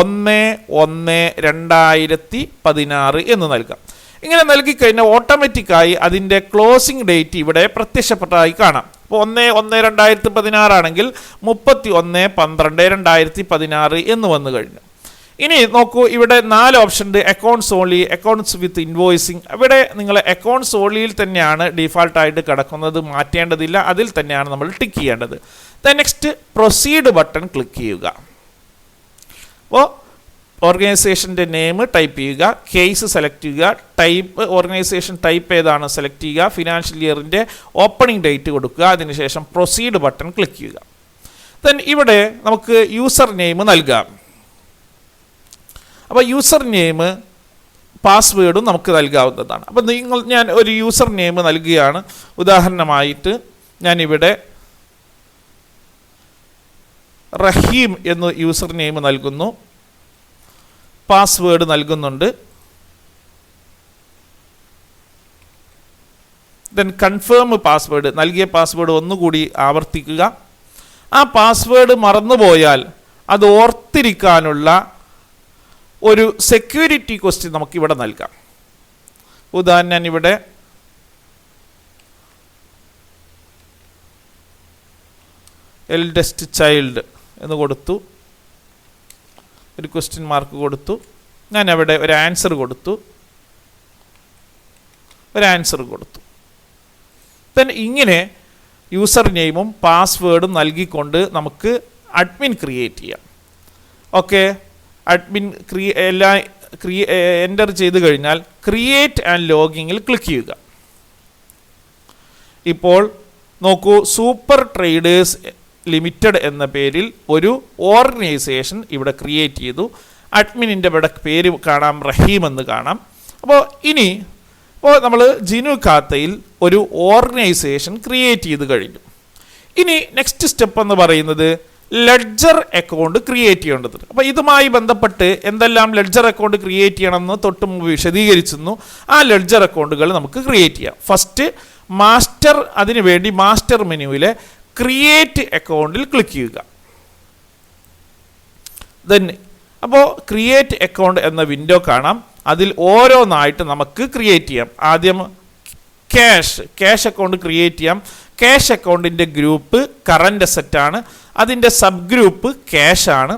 1/1/2016 എന്ന് നൽകാം. ഇങ്ങനെ നൽകിക്കഴിഞ്ഞാൽ ഓട്ടോമാറ്റിക്കായി അതിൻ്റെ ക്ലോസിംഗ് ഡേറ്റ് ഇവിടെ പ്രത്യക്ഷപ്പെട്ടതായി കാണാം. ഇപ്പോൾ 1/1/2016 ആണെങ്കിൽ 31/12/2016 എന്ന് വന്നു കഴിഞ്ഞു. ഇനി നോക്കൂ, ഇവിടെ 4 ഓപ്ഷൻ ഉണ്ട്. അക്കൗണ്ട്സ് ഓൺലി, അക്കൗണ്ട്സ് വിത്ത് ഇൻവോയ്സിങ്. ഇവിടെ നിങ്ങൾ അക്കൗണ്ട്സ് ഓൺലിയിൽ തന്നെയാണ് ഡിഫാൾട്ടായിട്ട് കിടക്കുന്നത്, മാറ്റേണ്ടതില്ല, അതിൽ തന്നെയാണ് നമ്മൾ ടിക്ക് ചെയ്യേണ്ടത്. നെക്സ്റ്റ് പ്രൊസീഡ് ബട്ടൺ ക്ലിക്ക് ചെയ്യുക. അപ്പോൾ ഓർഗനൈസേഷൻ്റെ നെയിം ടൈപ്പ് ചെയ്യുക, കേസ് സെലക്ട് ചെയ്യുക, ടൈപ്പ് ഓർഗനൈസേഷൻ ടൈപ്പ് ഏതാണ് സെലക്ട് ചെയ്യുക, ഫിനാൻഷ്യൽ ഇയറിൻ്റെ ഓപ്പണിംഗ് ഡേറ്റ് കൊടുക്കുക, അതിനുശേഷം പ്രൊസീഡ് ബട്ടൺ ക്ലിക്ക് ചെയ്യുക. ഇവിടെ നമുക്ക് യൂസർ നെയിം നൽകാം. അപ്പോൾ യൂസർ നെയിം പാസ്വേഡും നമുക്ക് നൽകാവുന്നതാണ്. അപ്പോൾ ഞാൻ ഒരു യൂസർ നെയിം നൽകുകയാണ്. ഉദാഹരണമായിട്ട് ഞാനിവിടെ റഹീം എന്ന് യൂസർ നെയിം നൽകുന്നു, പാസ്വേഡ് നൽകുന്നുണ്ട്. കൺഫേം പാസ്വേഡ്, നൽകിയ പാസ്വേഡ് ഒന്നുകൂടി ആവർത്തിക്കുക. ആ പാസ്വേഡ് മറന്നുപോയാൽ അത് ഓർത്തിരിക്കാനുള്ള ഒരു സെക്യൂരിറ്റി ക്വസ്റ്റ്യൻ നമുക്കിവിടെ നൽകാം. ഉദാഹരണം ഞാനിവിടെ എൽഡസ്റ്റ് ചൈൽഡ് എന്ന് കൊടുത്തു, ഒരു ക്വസ്റ്റ്യൻ മാർക്ക് കൊടുത്തു, ഞാൻ അവിടെ ഒരു ആൻസർ കൊടുത്തു. ഇങ്ങനെ യൂസർ നെയിമും പാസ്വേഡും നൽകിക്കൊണ്ട് നമുക്ക് അഡ്മിൻ ക്രിയേറ്റ് ചെയ്യാം. ഓക്കെ, അഡ്മിൻ എൻ്റർ ചെയ്ത് കഴിഞ്ഞാൽ ക്രിയേറ്റ് ആൻഡ് ലോഗിങ്ങിൽ ക്ലിക്ക് ചെയ്യുക. ഇപ്പോൾ നോക്കൂ, സൂപ്പർ ട്രേഡേഴ്സ് ലിമിറ്റഡ് എന്ന പേരിൽ ഒരു ഓർഗനൈസേഷൻ ഇവിടെ ക്രിയേറ്റ് ചെയ്തു. അഡ്മിനിൻ്റെ ഇവിടെ പേര് കാണാം, റഹീം എന്ന് കാണാം. അപ്പോൾ നമ്മൾ ജിനു ഖാത്തയിൽ ഒരു ഓർഗനൈസേഷൻ ക്രിയേറ്റ് ചെയ്ത് കഴിഞ്ഞു. ഇനി നെക്സ്റ്റ് സ്റ്റെപ്പ് എന്ന് പറയുന്നത് ലെഡ്ജർ അക്കൗണ്ട് ക്രിയേറ്റ് ചെയ്യേണ്ടത്. അപ്പോൾ ഇതുമായി ബന്ധപ്പെട്ട് എന്തെല്ലാം ലെഡ്ജർ അക്കൗണ്ട് ക്രിയേറ്റ് ചെയ്യണമെന്ന് തൊട്ട് മുമ്പ് വിശദീകരിച്ചിരുന്നു. ആ ലെഡ്ജർ അക്കൗണ്ടുകൾ നമുക്ക് ക്രിയേറ്റ് ചെയ്യാം. ഫസ്റ്റ് മാസ്റ്റർ, അതിനുവേണ്ടി മാസ്റ്റർ മെനുവിലെ ക്രിയേറ്റ് അക്കൗണ്ടിൽ ക്ലിക്ക് ചെയ്യുക. അപ്പോൾ ക്രിയേറ്റ് അക്കൗണ്ട് എന്ന വിൻഡോ കാണാം. അതിൽ ഓരോന്നായിട്ട് നമുക്ക് ക്രിയേറ്റ് ചെയ്യാം. ആദ്യം ക്യാഷ് അക്കൗണ്ട് ക്രിയേറ്റ് ചെയ്യാം. ക്യാഷ് അക്കൗണ്ടിൻ്റെ ഗ്രൂപ്പ് കറൻറ്റ് അസറ്റാണ്, അതിൻ്റെ സബ് ഗ്രൂപ്പ് ക്യാഷ് ആണ്.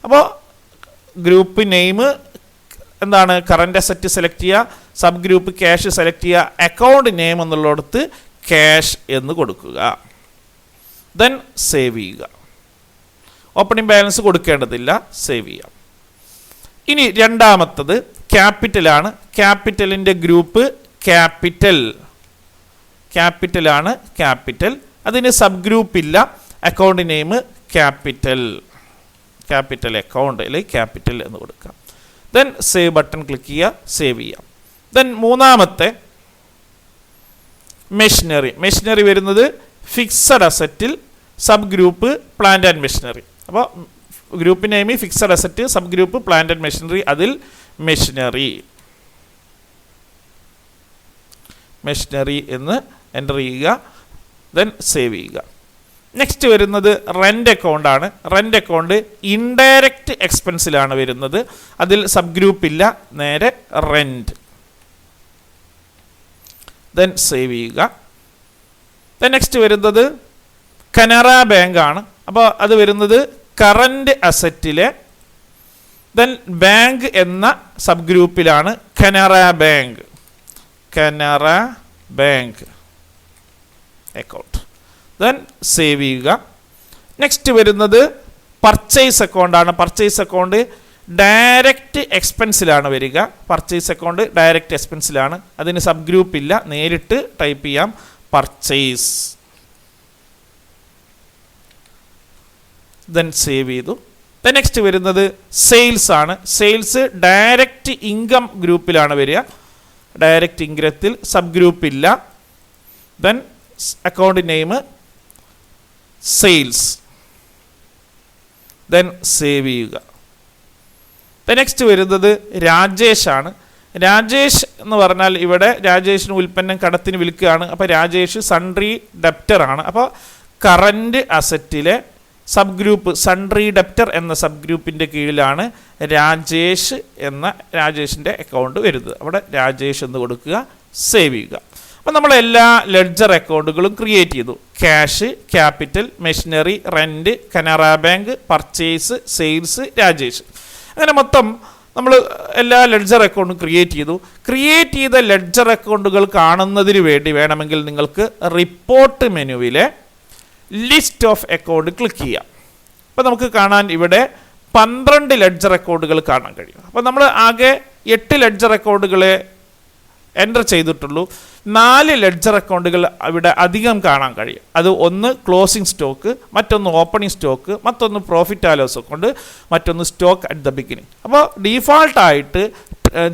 അപ്പോൾ ഗ്രൂപ്പ് നെയിം എന്താണ്, കറൻറ്റ് അസറ്റ് സെലക്ട് ചെയ്യുക, സബ് ഗ്രൂപ്പ് ക്യാഷ് സെലക്ട് ചെയ്യുക, അക്കൗണ്ട് നെയിം എന്നുള്ളിടത്ത് ക്യാഷ് എന്ന് കൊടുക്കുക. സേവ് ചെയ്യുക. ഓപ്പണിംഗ് ബാലൻസ് കൊടുക്കേണ്ടതില്ല, സേവ് ചെയ്യാം. ഇനി രണ്ടാമത്തത് ക്യാപിറ്റലാണ്. ക്യാപിറ്റലിൻ്റെ ഗ്രൂപ്പ് ക്യാപിറ്റലാണ്, അതിന് സബ് ഗ്രൂപ്പ് ഇല്ല, അക്കൗണ്ട് നെയിം ക്യാപിറ്റൽ അക്കൗണ്ട് അല്ലെങ്കിൽ ക്യാപിറ്റൽ എന്ന് കൊടുക്കാം. സേവ് ബട്ടൺ ക്ലിക്ക് ചെയ്യുക, സേവ് ചെയ്യാം. മൂന്നാമത്തെ മെഷീനറി വരുന്നത് ഫിക്സഡ് അസറ്റിൽ sub group plant and machinery. അപ്പോൾ group name fixed asset, sub group plant and machinery, അതിൽ മെഷീനറി എന്ന് എൻ്റർ ചെയ്യുക. സേവ് ചെയ്യുക. നെക്സ്റ്റ് വരുന്നത് റെൻ്റ് അക്കൗണ്ട് ആണ്. റെൻ്റ് അക്കൗണ്ട് ഇൻഡയറക്റ്റ് എക്സ്പെൻസിലാണ് വരുന്നത്, അതിൽ സബ് ഗ്രൂപ്പ് ഇല്ല, നേരെ റെൻ്റ്. സേവ് ചെയ്യുക. നെക്സ്റ്റ് വരുന്നത് കനറ ബാങ്ക് ആണ്. അപ്പോൾ അത് വരുന്നത് കറൻറ്റ് അസറ്റിലെ ബാങ്ക് എന്ന സബ് ഗ്രൂപ്പിലാണ് കനറ ബാങ്ക് അക്കൗണ്ട്. സേവ് ചെയ്യുക. നെക്സ്റ്റ് വരുന്നത് പർച്ചേസ് അക്കൗണ്ടാണ്. പർച്ചേസ് അക്കൗണ്ട് ഡയറക്റ്റ് എക്സ്പെൻസിലാണ് വരിക. പർച്ചേസ് അക്കൗണ്ട് ഡയറക്റ്റ് എക്സ്പെൻസിലാണ്, അതിന് സബ് ഗ്രൂപ്പ് ഇല്ല, നേരിട്ട് ടൈപ്പ് ചെയ്യാം പർച്ചേസ്. സേവ് ചെയ്തു. നെക്സ്റ്റ് വരുന്നത് സെയിൽസ് ആണ്. സെയിൽസ് ഡയറക്റ്റ് ഇൻകം ഗ്രൂപ്പിലാണ് വരിക, ഡയറക്റ്റ് ഇൻകത്തിൽ സബ് ഗ്രൂപ്പ് ഇല്ല. Account name sales. സേവ് ചെയ്യുക. നെക്സ്റ്റ് വരുന്നത് രാജേഷ് ആണ്. രാജേഷ് എന്ന് പറഞ്ഞാൽ ഇവിടെ രാജേഷിന് ഉൽപ്പന്നം കടത്തിന് വിൽക്കുകയാണ്. അപ്പോൾ രാജേഷ് സൺട്രി ഡെപ്റ്റർ ആണ്. അപ്പോൾ കറൻറ്റ് അസറ്റിലെ സബ് ഗ്രൂപ്പ് സൺട്രി ഡെപ്റ്റർ എന്ന സബ് ഗ്രൂപ്പിൻ്റെ കീഴിലാണ് രാജേഷിൻ്റെ അക്കൗണ്ട് വരുന്നത്. അവിടെ രാജേഷ് എന്ന് കൊടുക്കുക, സേവ് ചെയ്യുക. അപ്പോൾ നമ്മൾ എല്ലാ ലെഡ്ജർ അക്കൗണ്ടുകളും ക്രിയേറ്റ് ചെയ്തു. Cash, capital, machinery, rent, Canara bank, purchase, sales, Rajesh. അങ്ങനെ മൊത്തം നമ്മൾ എല്ലാ ലെഡ്ജർ അക്കൗണ്ടും ക്രിയേറ്റ് ചെയ്തു. ക്രിയേറ്റ് ചെയ്ത ലെഡ്ജർ അക്കൗണ്ടുകൾ കാണുന്നതിന് വേണ്ടി വേണമെങ്കിൽ നിങ്ങൾക്ക് റിപ്പോർട്ട് മെനുവിലെ ലിസ്റ്റ് ഓഫ് അക്കൗണ്ട് ക്ലിക്ക് ചെയ്യാം. അപ്പോൾ നമുക്ക് കാണാൻ ഇവിടെ 12 ലെഡ്ജർ അക്കൗണ്ടുകൾ കാണാൻ കഴിയും. അപ്പോൾ നമ്മൾ ആകെ 8 ലെഡ്ജർ അക്കൗണ്ടുകളെ എൻ്റർ ചെയ്തിട്ടുള്ളൂ. 4 ലെഡ്ജർ അക്കൗണ്ടുകൾ ഇവിടെ അധികം കാണാൻ കഴിയും. അത് ഒന്ന് ക്ലോസിംഗ് സ്റ്റോക്ക്, മറ്റൊന്ന് ഓപ്പണിംഗ് സ്റ്റോക്ക്, മറ്റൊന്ന് പ്രോഫിറ്റ് ആൻഡ് ലോസ് അക്കൗണ്ട്, മറ്റൊന്ന് സ്റ്റോക്ക് അറ്റ് ദ ബിഗിനിങ്. അപ്പോൾ ഡീഫാൾട്ടായിട്ട്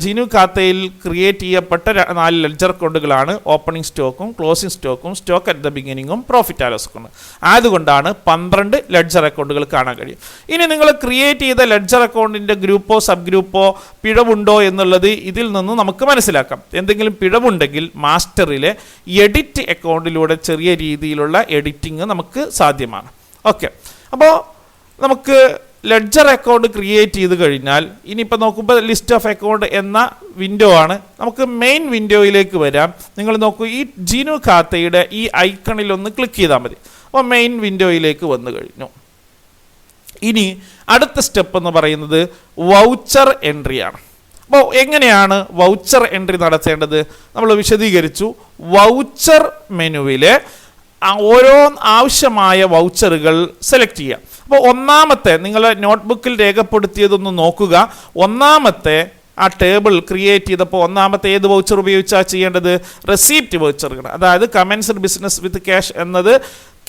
ജിനു ഖാത്തയിൽ ക്രിയേറ്റ് ചെയ്യപ്പെട്ട 4 ലെഡ്ജർ അക്കൗണ്ടുകളാണ് ഓപ്പണിംഗ് സ്റ്റോക്കും, ക്ലോസിംഗ് സ്റ്റോക്കും, സ്റ്റോക്ക് അറ്റ് ദ ബിഗിനിങ്ങും, പ്രോഫിറ്റ് ആൻഡ് ലോസ് അക്കൗണ്ട്. അതുകൊണ്ടാണ് 12 ലെഡ്ജർ അക്കൗണ്ടുകൾ കാണാൻ കഴിയും. ഇനി നിങ്ങൾ ക്രിയേറ്റ് ചെയ്ത ലെഡ്ജർ അക്കൗണ്ടിൻ്റെ ഗ്രൂപ്പോ സബ് ഗ്രൂപ്പോ പിഴവുണ്ടോ എന്നുള്ളത് ഇതിൽ നിന്ന് നമുക്ക് മനസ്സിലാക്കാം. എന്തെങ്കിലും പിഴവുണ്ടെങ്കിൽ മാസ്റ്ററിലെ എഡിറ്റ് അക്കൗണ്ടിലൂടെ ചെറിയ രീതിയിലുള്ള എഡിറ്റിംഗ് നമുക്ക് സാധ്യമാണ്. ഓക്കെ, അപ്പോൾ നമുക്ക് ലെഡ്ജർ അക്കൗണ്ട് ക്രിയേറ്റ് ചെയ്ത് കഴിഞ്ഞാൽ ഇനിയിപ്പോൾ നോക്കുമ്പോൾ ലിസ്റ്റ് ഓഫ് അക്കൗണ്ട് എന്ന വിൻഡോ ആണ്. നമുക്ക് മെയിൻ വിൻഡോയിലേക്ക് വരാം. നിങ്ങൾ നോക്കൂ, ഈ ജിനു ഖാത്തയുടെ ഈ ഐക്കണിൽ ഒന്ന് ക്ലിക്ക് ചെയ്താൽ മതി. അപ്പോൾ മെയിൻ വിൻഡോയിലേക്ക് വന്നു കഴിഞ്ഞു. ഇനി അടുത്ത സ്റ്റെപ്പ് എന്ന് പറയുന്നത് വൗച്ചർ എൻട്രി ആണ്. അപ്പോൾ എങ്ങനെയാണ് വൗച്ചർ എൻട്രി നടത്തേണ്ടത് നമ്മൾ വിശദീകരിച്ചു. വൗച്ചർ മെനുവിലെ ഓരോ ആവശ്യമായ വൗച്ചറുകൾ സെലക്ട് ചെയ്യുക. അപ്പോൾ ഒന്നാമത്തെ നിങ്ങൾ നോട്ട്ബുക്കിൽ രേഖപ്പെടുത്തിയതൊന്ന് നോക്കുക. ഒന്നാമത്തെ ആ ടേബിൾ ക്രിയേറ്റ് ചെയ്തപ്പോൾ ഒന്നാമത്തെ ഏത് വൗച്ചർ ഉപയോഗിച്ചാണ് ചെയ്യേണ്ടത്? റെസീപ്റ്റ് വൗച്ചറുകൾ. അതായത് കമൻസ്ഡ് ബിസിനസ് വിത്ത് ക്യാഷ് എന്നത്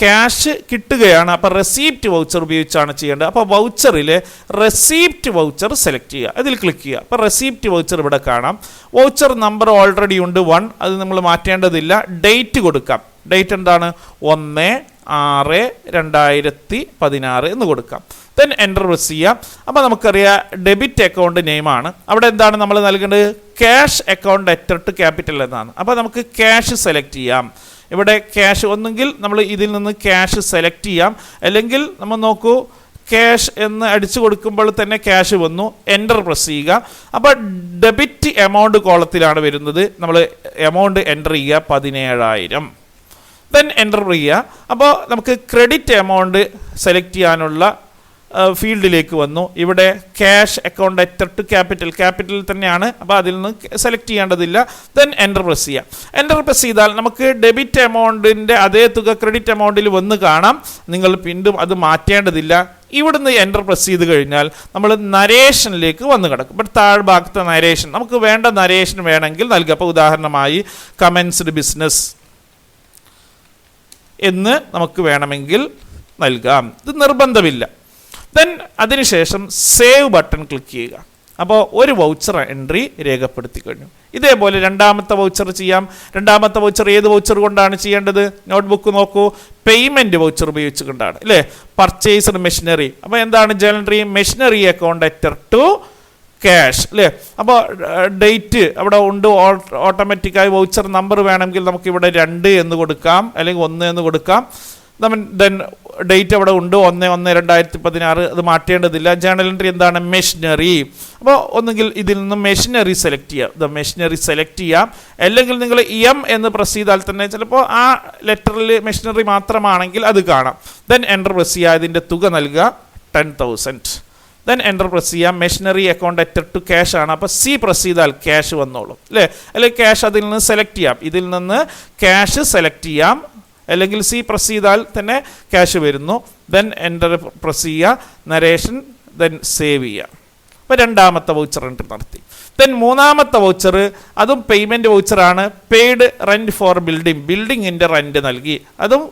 ക്യാഷ് കിട്ടുകയാണ്. അപ്പോൾ റെസീപ്റ്റ് വൗച്ചർ ഉപയോഗിച്ചാണ് ചെയ്യേണ്ടത്. അപ്പോൾ വൗച്ചറിലെ റെസീപ്റ്റ് വൗച്ചർ സെലക്ട് ചെയ്യുക, അതിൽ ക്ലിക്ക് ചെയ്യുക. അപ്പോൾ റെസീപ്റ്റ് വൗച്ചർ ഇവിടെ കാണാം. വൗച്ചർ നമ്പർ ഓൾറെഡി ഉണ്ട് 1, അത് നമ്മൾ മാറ്റേണ്ടതില്ല. ഡേറ്റ് കൊടുക്കാം. ഡേറ്റ് എന്താണ്? 1/6/2016 എന്ന് കൊടുക്കാം. ദെൻ എൻ്റർ പ്രസ് ചെയ്യാം. അപ്പോൾ നമുക്കറിയാം ഡെബിറ്റ് അക്കൗണ്ട് നെയിമാണ്. അവിടെ എന്താണ് നമ്മൾ നൽകേണ്ടത്? ക്യാഷ് അക്കൗണ്ട് അറ്റർ ടു ക്യാപിറ്റൽ എന്നാണ്. അപ്പോൾ നമുക്ക് ക്യാഷ് സെലക്ട് ചെയ്യാം. ഇവിടെ ക്യാഷ് ഒന്നെങ്കിൽ നമ്മൾ ഇതിൽ നിന്ന് ക്യാഷ് സെലക്ട് ചെയ്യാം, അല്ലെങ്കിൽ നമ്മൾ നോക്കൂ ക്യാഷ് എന്ന് അടിച്ചു കൊടുക്കുമ്പോൾ തന്നെ ക്യാഷ് വന്നു. എൻ്റർ പ്രസ് ചെയ്യുക. അപ്പോൾ ഡെബിറ്റ് എമൗണ്ട് കോളത്തിലാണ് വരുന്നത്. നമ്മൾ എമൗണ്ട് എൻ്റർ ചെയ്യുക 17,000. ദെൻ എൻ്റർ ചെയ്യുക. അപ്പോൾ നമുക്ക് ക്രെഡിറ്റ് എമൗണ്ട് സെലക്ട് ചെയ്യാനുള്ള ഫീൽഡിലേക്ക് വന്നു. ഇവിടെ ക്യാഷ് അക്കൗണ്ട് അറ്റർ ടു ക്യാപിറ്റൽ തന്നെയാണ്. അപ്പോൾ അതിൽ നിന്ന് സെലക്ട് ചെയ്യേണ്ടതില്ല. ദെൻ എൻ്റർ പ്രസ് ചെയ്യാം. എൻ്റർ പ്രസ് ചെയ്താൽ നമുക്ക് ഡെബിറ്റ് എമൗണ്ടിൻ്റെ അതേ തുക ക്രെഡിറ്റ് എമൗണ്ടിൽ വന്ന് കാണാം. നിങ്ങൾ വീണ്ടും അത് മാറ്റേണ്ടതില്ല. ഇവിടുന്ന് എൻ്റർ പ്രസ് ചെയ്ത് കഴിഞ്ഞാൽ നമ്മൾ നരേഷനിലേക്ക് വന്ന് കിടക്കും. ബട്ട് താഴ്ഭാഗത്തെ നരേഷൻ നമുക്ക് വേണ്ട നരേഷൻ വേണമെങ്കിൽ നൽകുക. അപ്പോൾ ഉദാഹരണമായി കമൻസ്ഡ് ബിസിനസ് എന്ന് നമുക്ക് വേണമെങ്കിൽ നൽകാം. ഇത് നിർബന്ധമില്ല. ദെൻ അതിനുശേഷം സേവ് ബട്ടൺ ക്ലിക്ക് ചെയ്യുക. അപ്പോൾ ഒരു വൗച്ചർ എൻട്രി രേഖപ്പെടുത്തി കഴിഞ്ഞു. ഇതേപോലെ രണ്ടാമത്തെ വൗച്ചർ ചെയ്യാം. രണ്ടാമത്തെ വൗച്ചർ ഏത് വൗച്ചർ കൊണ്ടാണ് ചെയ്യേണ്ടത്? നോട്ട്ബുക്ക് നോക്കൂ, പേയ്മെൻറ്റ് വൗച്ചർ ഉപയോഗിച്ചുകൊണ്ടാണ് അല്ലേ? Purchased machinery. അപ്പോൾ എന്താണ് ജനററി? മെഷീനറി അക്കൗണ്ട് അറ്റർ ടു ക്യാഷ് അല്ലേ? അപ്പോൾ ഡേറ്റ് അവിടെ ഉണ്ട്. ഓട്ടോമാറ്റിക്കായി വൗച്ചർ നമ്പർ വേണമെങ്കിൽ നമുക്കിവിടെ 2 എന്ന് കൊടുക്കാം, അല്ലെങ്കിൽ 1 എന്ന് കൊടുക്കാം. ദെൻ ഡേറ്റ് അവിടെ ഉണ്ട് 1/1/2016. അത് മാറ്റേണ്ടതില്ല. ജേണൽ എൻട്രി എന്താണ്? മെഷീനറി. അപ്പോൾ ഒന്നുകിൽ ഇതിൽ നിന്ന് മെഷീനറി സെലക്ട് ചെയ്യാം. മെഷീനറി സെലക്ട് ചെയ്യാം. അല്ലെങ്കിൽ നിങ്ങൾ എന്ന് പ്രസ് ചെയ്താൽ തന്നെ ചിലപ്പോൾ ആ ലെറ്ററിൽ മെഷീനറി മാത്രമാണെങ്കിൽ അത് കാണാം. ദെൻ എൻ്റർ പ്രസ് ചെയ്യുക. ഇതിൻ്റെ തുക നൽകുക 10,000. ദെൻ എൻ്റർ പ്രസ് ചെയ്യാം. മെഷീനറി അക്കൗണ്ട് അറ്റർ ടു ക്യാഷ് ആണ്. അപ്പോൾ സി പ്രസ് ചെയ്താൽ ക്യാഷ് വന്നോളും അല്ലേ? അല്ലെങ്കിൽ ക്യാഷ് അതിൽ നിന്ന് സെലക്ട് ചെയ്യാം. ഇതിൽ നിന്ന് ക്യാഷ് സെലക്ട് ചെയ്യാം, അല്ലെങ്കിൽ സി പ്രസ് ചെയ്താൽ തന്നെ ക്യാഷ് വരുന്നു. ദെൻ എൻ്റർ പ്രസ് ചെയ്യുക. നരേഷൻ. ദെൻ സേവ് ചെയ്യുക. അപ്പോൾ രണ്ടാമത്തെ വൗച്ചർ എൻട്രി നടത്തി. ദെൻ മൂന്നാമത്തെ വൗച്ചർ അതും പേയ്മെൻറ്റ് വൗച്ചറാണ്. പെയ്ഡ് റെൻറ്റ് ഫോർ ബിൽഡിങ്ങിൻ്റെ റെൻറ്റ് നൽകി. അതും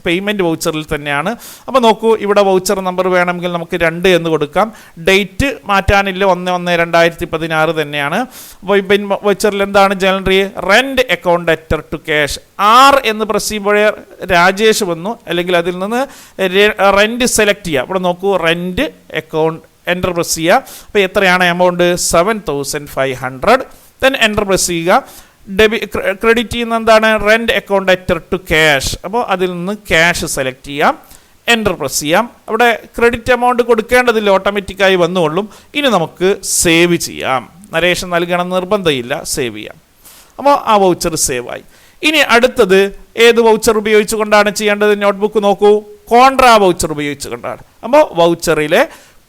പേയ്മെൻറ്റ് വൗച്ചറിൽ തന്നെയാണ്. അപ്പോൾ നോക്കൂ, ഇവിടെ വൗച്ചർ നമ്പർ വേണമെങ്കിൽ നമുക്ക് 2 എന്ന് കൊടുക്കാം. ഡേറ്റ് മാറ്റാനില്ല, 1/1/2016 തന്നെയാണ്. അപ്പോൾ വൗച്ചറിൽ എന്താണ് ജനററി? റെൻറ്റ് അക്കൗണ്ട് അറ്റർ ടു ക്യാഷ്. എന്ന് പ്രസ് ചെയ്യുമ്പോഴേ രാജേഷ് വന്നു, അല്ലെങ്കിൽ അതിൽ നിന്ന് റെൻറ്റ് സെലക്ട് ചെയ്യുക. ഇവിടെ നോക്കൂ, റെൻറ്റ് അക്കൗണ്ട്. എൻ്റർ പ്രസ് ചെയ്യുക. അപ്പോൾ എത്രയാണ് എമൗണ്ട്? 7,500. ദെൻ എൻ്റർ പ്രസ് ചെയ്യുക. ക്രെഡിറ്റ് ചെയ്യുന്ന എന്താണ്? റെൻറ്റ് അക്കൗണ്ട് അറ്റർ ടു ക്യാഷ്. അപ്പോൾ അതിൽ നിന്ന് ക്യാഷ് സെലക്ട് ചെയ്യാം. എൻ്റർ പ്രസ് ചെയ്യാം. അവിടെ ക്രെഡിറ്റ് എമൗണ്ട് കൊടുക്കേണ്ടതില്ല, ഓട്ടോമാറ്റിക്കായി വന്നുകൊള്ളും. ഇനി നമുക്ക് സേവ് ചെയ്യാം. നരേഷൻ നൽകണം നിർബന്ധമില്ല, സേവ് ചെയ്യാം. അപ്പോൾ ആ വൗച്ചർ സേവ് ആയി. ഇനി അടുത്തത് ഏത് വൗച്ചർ ഉപയോഗിച്ചുകൊണ്ടാണ് ചെയ്യേണ്ടത്? നോട്ട്ബുക്ക് നോക്കൂ, കോൺട്രാ വൗച്ചർ ഉപയോഗിച്ചുകൊണ്ടാണ്. അപ്പോൾ വൗച്ചറിലെ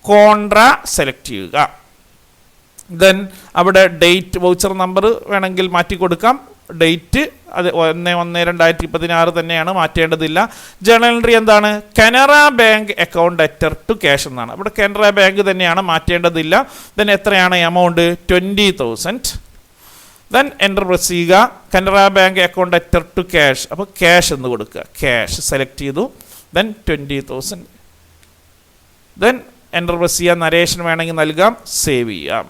കോൺട്രാ സെലക്ട് ചെയ്യുക. ദെൻ അവിടെ ഡേറ്റ്, വൗച്ചർ നമ്പർ വേണമെങ്കിൽ മാറ്റി കൊടുക്കാം. ഡേറ്റ് അത് 1/1/2016 തന്നെയാണ്, മാറ്റേണ്ടതില്ല. ജേണൽ എൻട്രി എന്താണ്? കനറ ബാങ്ക് അക്കൗണ്ട് അറ്റർ ടു ക്യാഷ് എന്നാണ്. അവിടെ കനറ ബാങ്ക് തന്നെയാണ്, മാറ്റേണ്ടതില്ല. ദെൻ എത്രയാണ് എമൗണ്ട്? 20,000. ദെൻ എൻ്റർ പ്രസ് ചെയ്യുക. കനറ ബാങ്ക് അക്കൗണ്ട് അറ്റർ ടു ക്യാഷ്, അപ്പോൾ ക്യാഷ് എന്ന് കൊടുക്കുക. ക്യാഷ് സെലക്ട് ചെയ്തു. ദെൻ 20,000. ദെൻ എൻ്റർ പ്രസ് ചെയ്യുക. നരേഷൻ വേണമെങ്കിൽ നൽകാം, സേവ് ചെയ്യാം.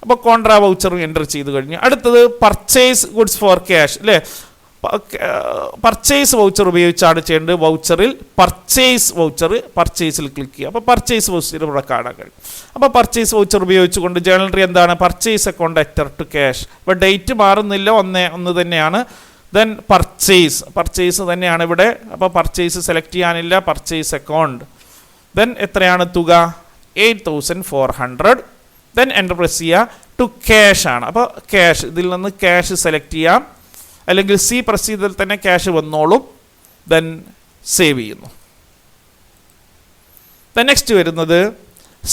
അപ്പോൾ കോൺട്രാ വൗച്ചർ എൻ്റർ ചെയ്ത് കഴിഞ്ഞു. അടുത്തത് പർച്ചേസ് ഗുഡ്സ് ഫോർ ക്യാഷ് അല്ലേ? പർച്ചേസ് വൗച്ചർ ഉപയോഗിച്ചാണ് ചെയ്യേണ്ടത്. വൗച്ചറിൽ പർച്ചേസ് വൗച്ചർ, പർച്ചേസിൽ ക്ലിക്ക് ചെയ്യുക. അപ്പോൾ പർച്ചേസ് വൗച്ചർ ഇവിടെ കാണാൻ കഴിയും. അപ്പോൾ പർച്ചേസ് വൗച്ചർ ഉപയോഗിച്ചുകൊണ്ട് ജേണൽ എൻട്രി എന്താണ്? പർച്ചേസ് അക്കൗണ്ട് അറ്റർ ടു ക്യാഷ്. ഇപ്പോൾ ഡേറ്റ് മാറുന്നില്ല, ഒന്ന് തന്നെയാണ്. ദെൻ പർച്ചേസ് തന്നെയാണ് ഇവിടെ. അപ്പോൾ പർച്ചേസ് സെലക്ട് ചെയ്യാനില്ല, പർച്ചേസ് അക്കൗണ്ട്. ദെൻ എത്രയാണ് തുക? 8,400. ദെൻ എൻ്റർ പ്രസ് ചെയ്യുക. ടു ക്യാഷ് ആണ്, അപ്പോൾ ക്യാഷ്, ഇതിൽ നിന്ന് ക്യാഷ് സെലക്ട് ചെയ്യാം, അല്ലെങ്കിൽ സി പ്രസ് ചെയ്താൽ തന്നെ ക്യാഷ് വന്നോളും. ദെൻ സേവ് ചെയ്യുന്നു. ദെൻ നെക്സ്റ്റ് വരുന്നത്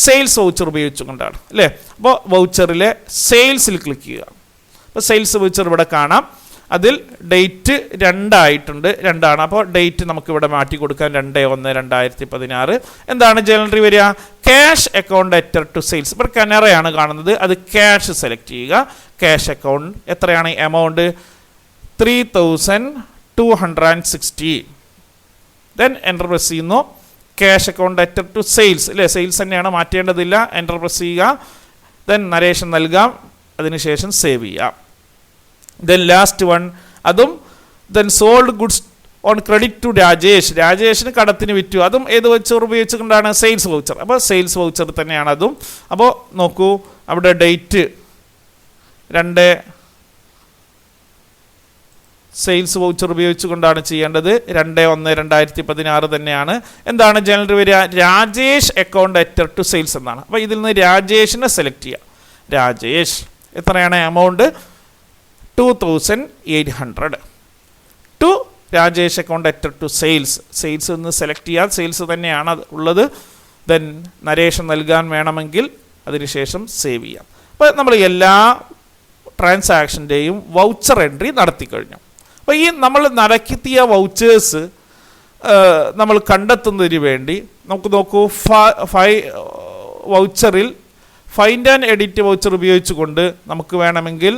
സെയിൽസ് വൗച്ചർ ഉപയോഗിച്ചുകൊണ്ടാണ് അല്ലേ? അപ്പോൾ വൗച്ചറിലെ സെയിൽസിൽ ക്ലിക്ക് ചെയ്യുക. അപ്പോൾ സെയിൽസ് വൗച്ചർ ഇവിടെ കാണാം. അതിൽ ഡേറ്റ് 2 ആയിട്ടുണ്ട്, 2 ആണ്. അപ്പോൾ ഡേറ്റ് നമുക്കിവിടെ മാറ്റി കൊടുക്കാം, 2/1/2016. എന്താണ് ജേണൽ എൻട്രി വരിക? ക്യാഷ് അക്കൗണ്ട് അറ്റർ ടു സെയിൽസ്. ഇപ്പോൾ കനറയാണ് കാണുന്നത്, അത് ക്യാഷ് സെലക്ട് ചെയ്യുക. ക്യാഷ് അക്കൗണ്ട് എത്രയാണ് എമൗണ്ട്? 3,260. ദെൻ എൻ്റർ പ്രസ് ചെയ്യുന്നു. ക്യാഷ് അക്കൗണ്ട് അറ്റർ ടു സെയിൽസ് അല്ലേ? സെയിൽസ് തന്നെയാണ്, മാറ്റേണ്ടതില്ല. എൻ്റർ പ്രസ് ചെയ്യുക. ദെൻ നരേഷൻ നൽകാം, അതിനുശേഷം സേവ് ചെയ്യാം. ദെൻ ലാസ്റ്റ് വൺ, അതും then sold goods on credit to Rajesh. രാജേഷിന് കടത്തിന് വിറ്റു, അതും ഏത് വൗച്ചർ ഉപയോഗിച്ചുകൊണ്ടാണ്? Sales voucher. അപ്പോൾ സെയിൽസ് വൗച്ചർ തന്നെയാണ് അതും. അപ്പോൾ നോക്കൂ, അവിടെ ഡേറ്റ് 2 സെയിൽസ് വൗച്ചർ ഉപയോഗിച്ചുകൊണ്ടാണ് ചെയ്യേണ്ടത്. 2/1/2016 തന്നെയാണ്. എന്താണ് ജേണൽ എൻട്രി വരിക? രാജേഷ് അക്കൗണ്ട് അറ്റർ ടു സെയിൽസ് എന്നാണ്. അപ്പോൾ ഇതിൽ നിന്ന് രാജേഷിനെ സെലക്ട് ചെയ്യുക. രാജേഷ് എത്രയാണ് എമൗണ്ട്? 2,800. ടു രാജേഷ് അക്കൗണ്ട് അറ്റർ ടു സെയിൽസ്. സെയിൽസ് ഒന്ന് സെലക്ട് ചെയ്യാം, സെയിൽസ് തന്നെയാണ് ഉള്ളത്. ദെൻ നരേഷൻ നൽകാൻ വേണമെങ്കിൽ അതിനുശേഷം സേവ് ചെയ്യാം. അപ്പോൾ നമ്മൾ എല്ലാ ട്രാൻസാക്ഷൻ്റെയും വൗച്ചർ എൻട്രി നടത്തി കഴിഞ്ഞു. അപ്പോൾ ഈ നമ്മൾ നടത്തിയ വൗച്ചേഴ്സ് നമ്മൾ കണ്ടെത്തുന്നതിന് വേണ്ടി നമുക്ക് നോക്കൂ, വൗച്ചറിൽ ഫൈൻഡ് ആൻഡ് എഡിറ്റ് വൗച്ചർ ഉപയോഗിച്ചുകൊണ്ട് നമുക്ക് വേണമെങ്കിൽ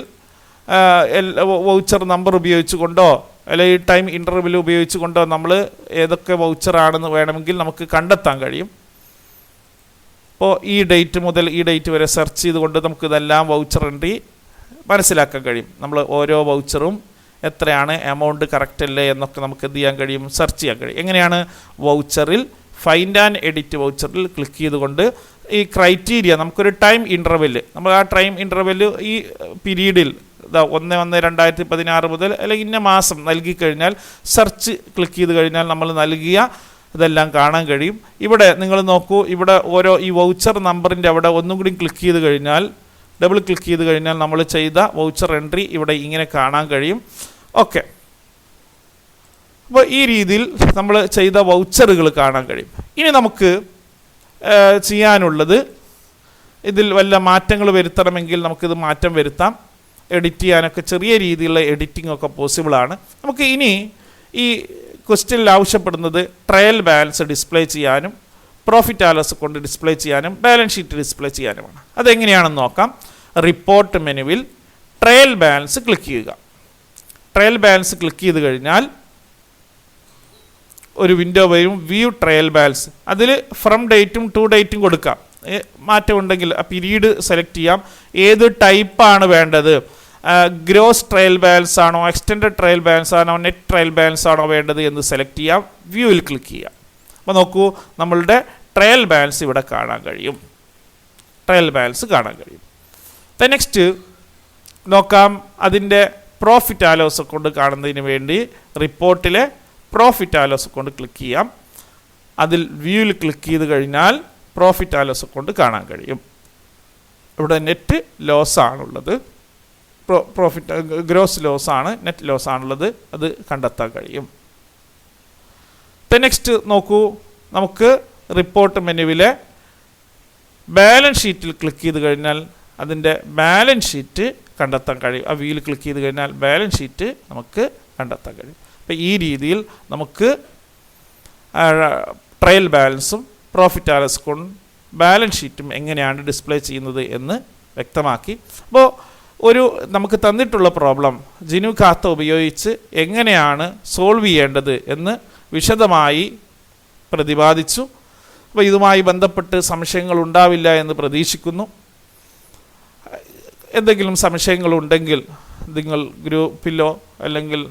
വൗച്ചർ നമ്പർ ഉപയോഗിച്ചുകൊണ്ടോ അല്ലെങ്കിൽ ടൈം ഇൻ്റർവെൽ ഉപയോഗിച്ചുകൊണ്ടോ നമ്മൾ ഏതൊക്കെ വൗച്ചറാണെന്ന് വേണമെങ്കിൽ നമുക്ക് കണ്ടെത്താൻ കഴിയും. അപ്പോൾ ഈ ഡേറ്റ് മുതൽ ഈ ഡേറ്റ് വരെ സെർച്ച് ചെയ്തുകൊണ്ട് നമുക്ക് ഇതെല്ലാം വൗച്ചർ എൻട്രി മനസ്സിലാക്കാൻ കഴിയും. നമ്മൾ ഓരോ വൗച്ചറും എത്രയാണ് എമൗണ്ട് കറക്റ്റ് അല്ലേ എന്നൊക്കെ നമുക്ക് എന്ത് ചെയ്യാൻ കഴിയും? സെർച്ച് ചെയ്യാൻ കഴിയും. എങ്ങനെയാണ്? വൗച്ചറിൽ ഫൈൻഡ് ആൻഡ് എഡിറ്റ് വൗച്ചറിൽ ക്ലിക്ക് ചെയ്തുകൊണ്ട് ഈ ക്രൈറ്റീരിയ, നമുക്കൊരു ടൈം ഇൻ്റർവെൽ, നമ്മൾ ആ ടൈം ഇൻ്റർവെൽ ഈ പീരീഡിൽ 1/1/2016 മുതൽ അല്ലെങ്കിൽ ഇന്ന മാസം നൽകി കഴിഞ്ഞാൽ സെർച്ച് ക്ലിക്ക് ചെയ്ത് കഴിഞ്ഞാൽ നമ്മൾ നൽകിയ ഇതെല്ലാം കാണാൻ കഴിയും. ഇവിടെ നിങ്ങൾ നോക്കൂ, ഇവിടെ ഓരോ ഈ വൗച്ചർ നമ്പറിൻ്റെ അവിടെ ഒന്നും കൂടി ക്ലിക്ക് ചെയ്ത് കഴിഞ്ഞാൽ, ഡബിൾ ക്ലിക്ക് ചെയ്ത് കഴിഞ്ഞാൽ നമ്മൾ ചെയ്ത വൗച്ചർ എൻട്രി ഇവിടെ ഇങ്ങനെ കാണാൻ കഴിയും. ഓക്കെ, അപ്പോൾ ഈ രീതിയിൽ നമ്മൾ ചെയ്ത വൗച്ചറുകൾ കാണാൻ കഴിയും. ഇനി നമുക്ക് ചെയ്യാനുള്ളത്, ഇതിൽ വല്ല മാറ്റങ്ങൾ വരുത്തണമെങ്കിൽ നമുക്കിത് മാറ്റം വരുത്താം. എഡിറ്റ് ചെയ്യാനൊക്കെ ചെറിയ രീതിയിലുള്ള എഡിറ്റിംഗ് ഒക്കെ പോസിബിളാണ്. നമുക്ക് ഇനി ഈ ക്വസ്റ്റ്യനിൽ ആവശ്യപ്പെടുന്നത് ട്രയൽ ബാലൻസ് ഡിസ്പ്ലേ ചെയ്യാനും പ്രോഫിറ്റ് ആൻഡ് ലോസ് കൊണ്ട് ഡിസ്പ്ലേ ചെയ്യാനും ബാലൻസ് ഷീറ്റ് ഡിസ്പ്ലേ ചെയ്യാനുമാണ്. അതെങ്ങനെയാണെന്ന് നോക്കാം. റിപ്പോർട്ട് മെനുവിൽ ട്രയൽ ബാലൻസ് ക്ലിക്ക് ചെയ്യുക. ട്രയൽ ബാലൻസ് ക്ലിക്ക് ചെയ്ത് കഴിഞ്ഞാൽ ഒരു വിൻഡോ വരും, വ്യൂ ട്രയൽ ബാലൻസ്. അതിൽ ഫ്രം ഡേറ്റും ടു ഡേറ്റും കൊടുക്കാം. മാറ്റം ഉണ്ടെങ്കിൽ ആ പീരീഡ് സെലക്ട് ചെയ്യാം. ഏത് ടൈപ്പാണ് വേണ്ടത്? ഗ്രോസ് ട്രയൽ ബാലൻസ് ആണോ, എക്സ്റ്റൻഡഡ് ട്രയൽ ബാലൻസ് ആണോ, നെറ്റ് ട്രയൽ ബാലൻസ് ആണോ വേണ്ടത് എന്ന് സെലക്ട് ചെയ്യാം. വ്യൂവിൽ ക്ലിക്ക് ചെയ്യാം. അപ്പോൾ നോക്കൂ, നമ്മളുടെ ട്രയൽ ബാലൻസ് ഇവിടെ കാണാൻ കഴിയും. ട്രയൽ ബാലൻസ് കാണാൻ കഴിയും. നെക്സ്റ്റ് നോക്കാം, അതിൻ്റെ പ്രോഫിറ്റ് ആൻഡ് ലോസ് കൊണ്ട് കാണുന്നതിന് വേണ്ടി റിപ്പോർട്ടിലെ പ്രോഫിറ്റ് ആൻഡ് അക്കൗണ്ട് ക്ലിക്ക് ചെയ്യാം. അതിൽ വ്യൂവിൽ ക്ലിക്ക് ചെയ്ത് കഴിഞ്ഞാൽ പ്രോഫിറ്റ് ആൻഡ് ലോസ് അക്കൗണ്ട് കാണാൻ കഴിയും. ഇവിടെ നെറ്റ് ലോസ് ആണുള്ളത്, പ്രോഫിറ്റ് ഗ്രോസ് ലോസ് ആണ്, നെറ്റ് ലോസ് ആണുള്ളത്, അത് കണ്ടെത്താൻ കഴിയും. നെക്സ്റ്റ് നോക്കൂ, നമുക്ക് റിപ്പോർട്ട് മെനുവിലെ ബാലൻസ് ഷീറ്റിൽ ക്ലിക്ക് ചെയ്ത് കഴിഞ്ഞാൽ അതിൻ്റെ ബാലൻസ് ഷീറ്റ് കണ്ടെത്താൻ കഴിയും. ആ വ്യൂവിൽ ക്ലിക്ക് ചെയ്ത് കഴിഞ്ഞാൽ ബാലൻസ് ഷീറ്റ് നമുക്ക് കണ്ടെത്താൻ കഴിയും. അപ്പോൾ ഈ രീതിയിൽ നമുക്ക് ട്രയൽ ബാലൻസും പ്രോഫിറ്റ് ആൻഡ് ലോസ് അക്കൗണ്ടും ബാലൻസ് ഷീറ്റും എങ്ങനെയാണ് ഡിസ്പ്ലേ ചെയ്യുന്നത് എന്ന് വ്യക്തമാക്കി. അപ്പോൾ നമുക്ക് തന്നിട്ടുള്ള പ്രോബ്ലം ജിനു ഖാത്ത ഉപയോഗിച്ച് എങ്ങനെയാണ് സോൾവ് ചെയ്യേണ്ടത് എന്ന് വിശദമായി പ്രതിപാദിച്ചു. അപ്പോൾ ഇതുമായി ബന്ധപ്പെട്ട് സംശയങ്ങൾ ഉണ്ടാവില്ല എന്ന് പ്രതീക്ഷിക്കുന്നു. എന്തെങ്കിലും സംശയങ്ങളുണ്ടെങ്കിൽ നിങ്ങൾ ഗ്രൂപ്പിലോ അല്ലെങ്കിൽ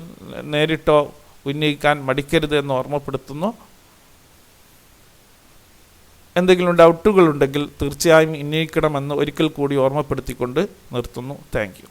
നേരിട്ടോ ഉന്നയിക്കാൻ മടിക്കരുത് എന്ന് ഓർമ്മപ്പെടുത്തുന്നു. എന്തെങ്കിലും ഡൗട്ടുകളുണ്ടെങ്കിൽ തീർച്ചയായും ഉന്നയിക്കണമെന്ന് ഒരിക്കൽ കൂടി ഓർമ്മപ്പെടുത്തിക്കൊണ്ട് നിർത്തുന്നു. Thank you.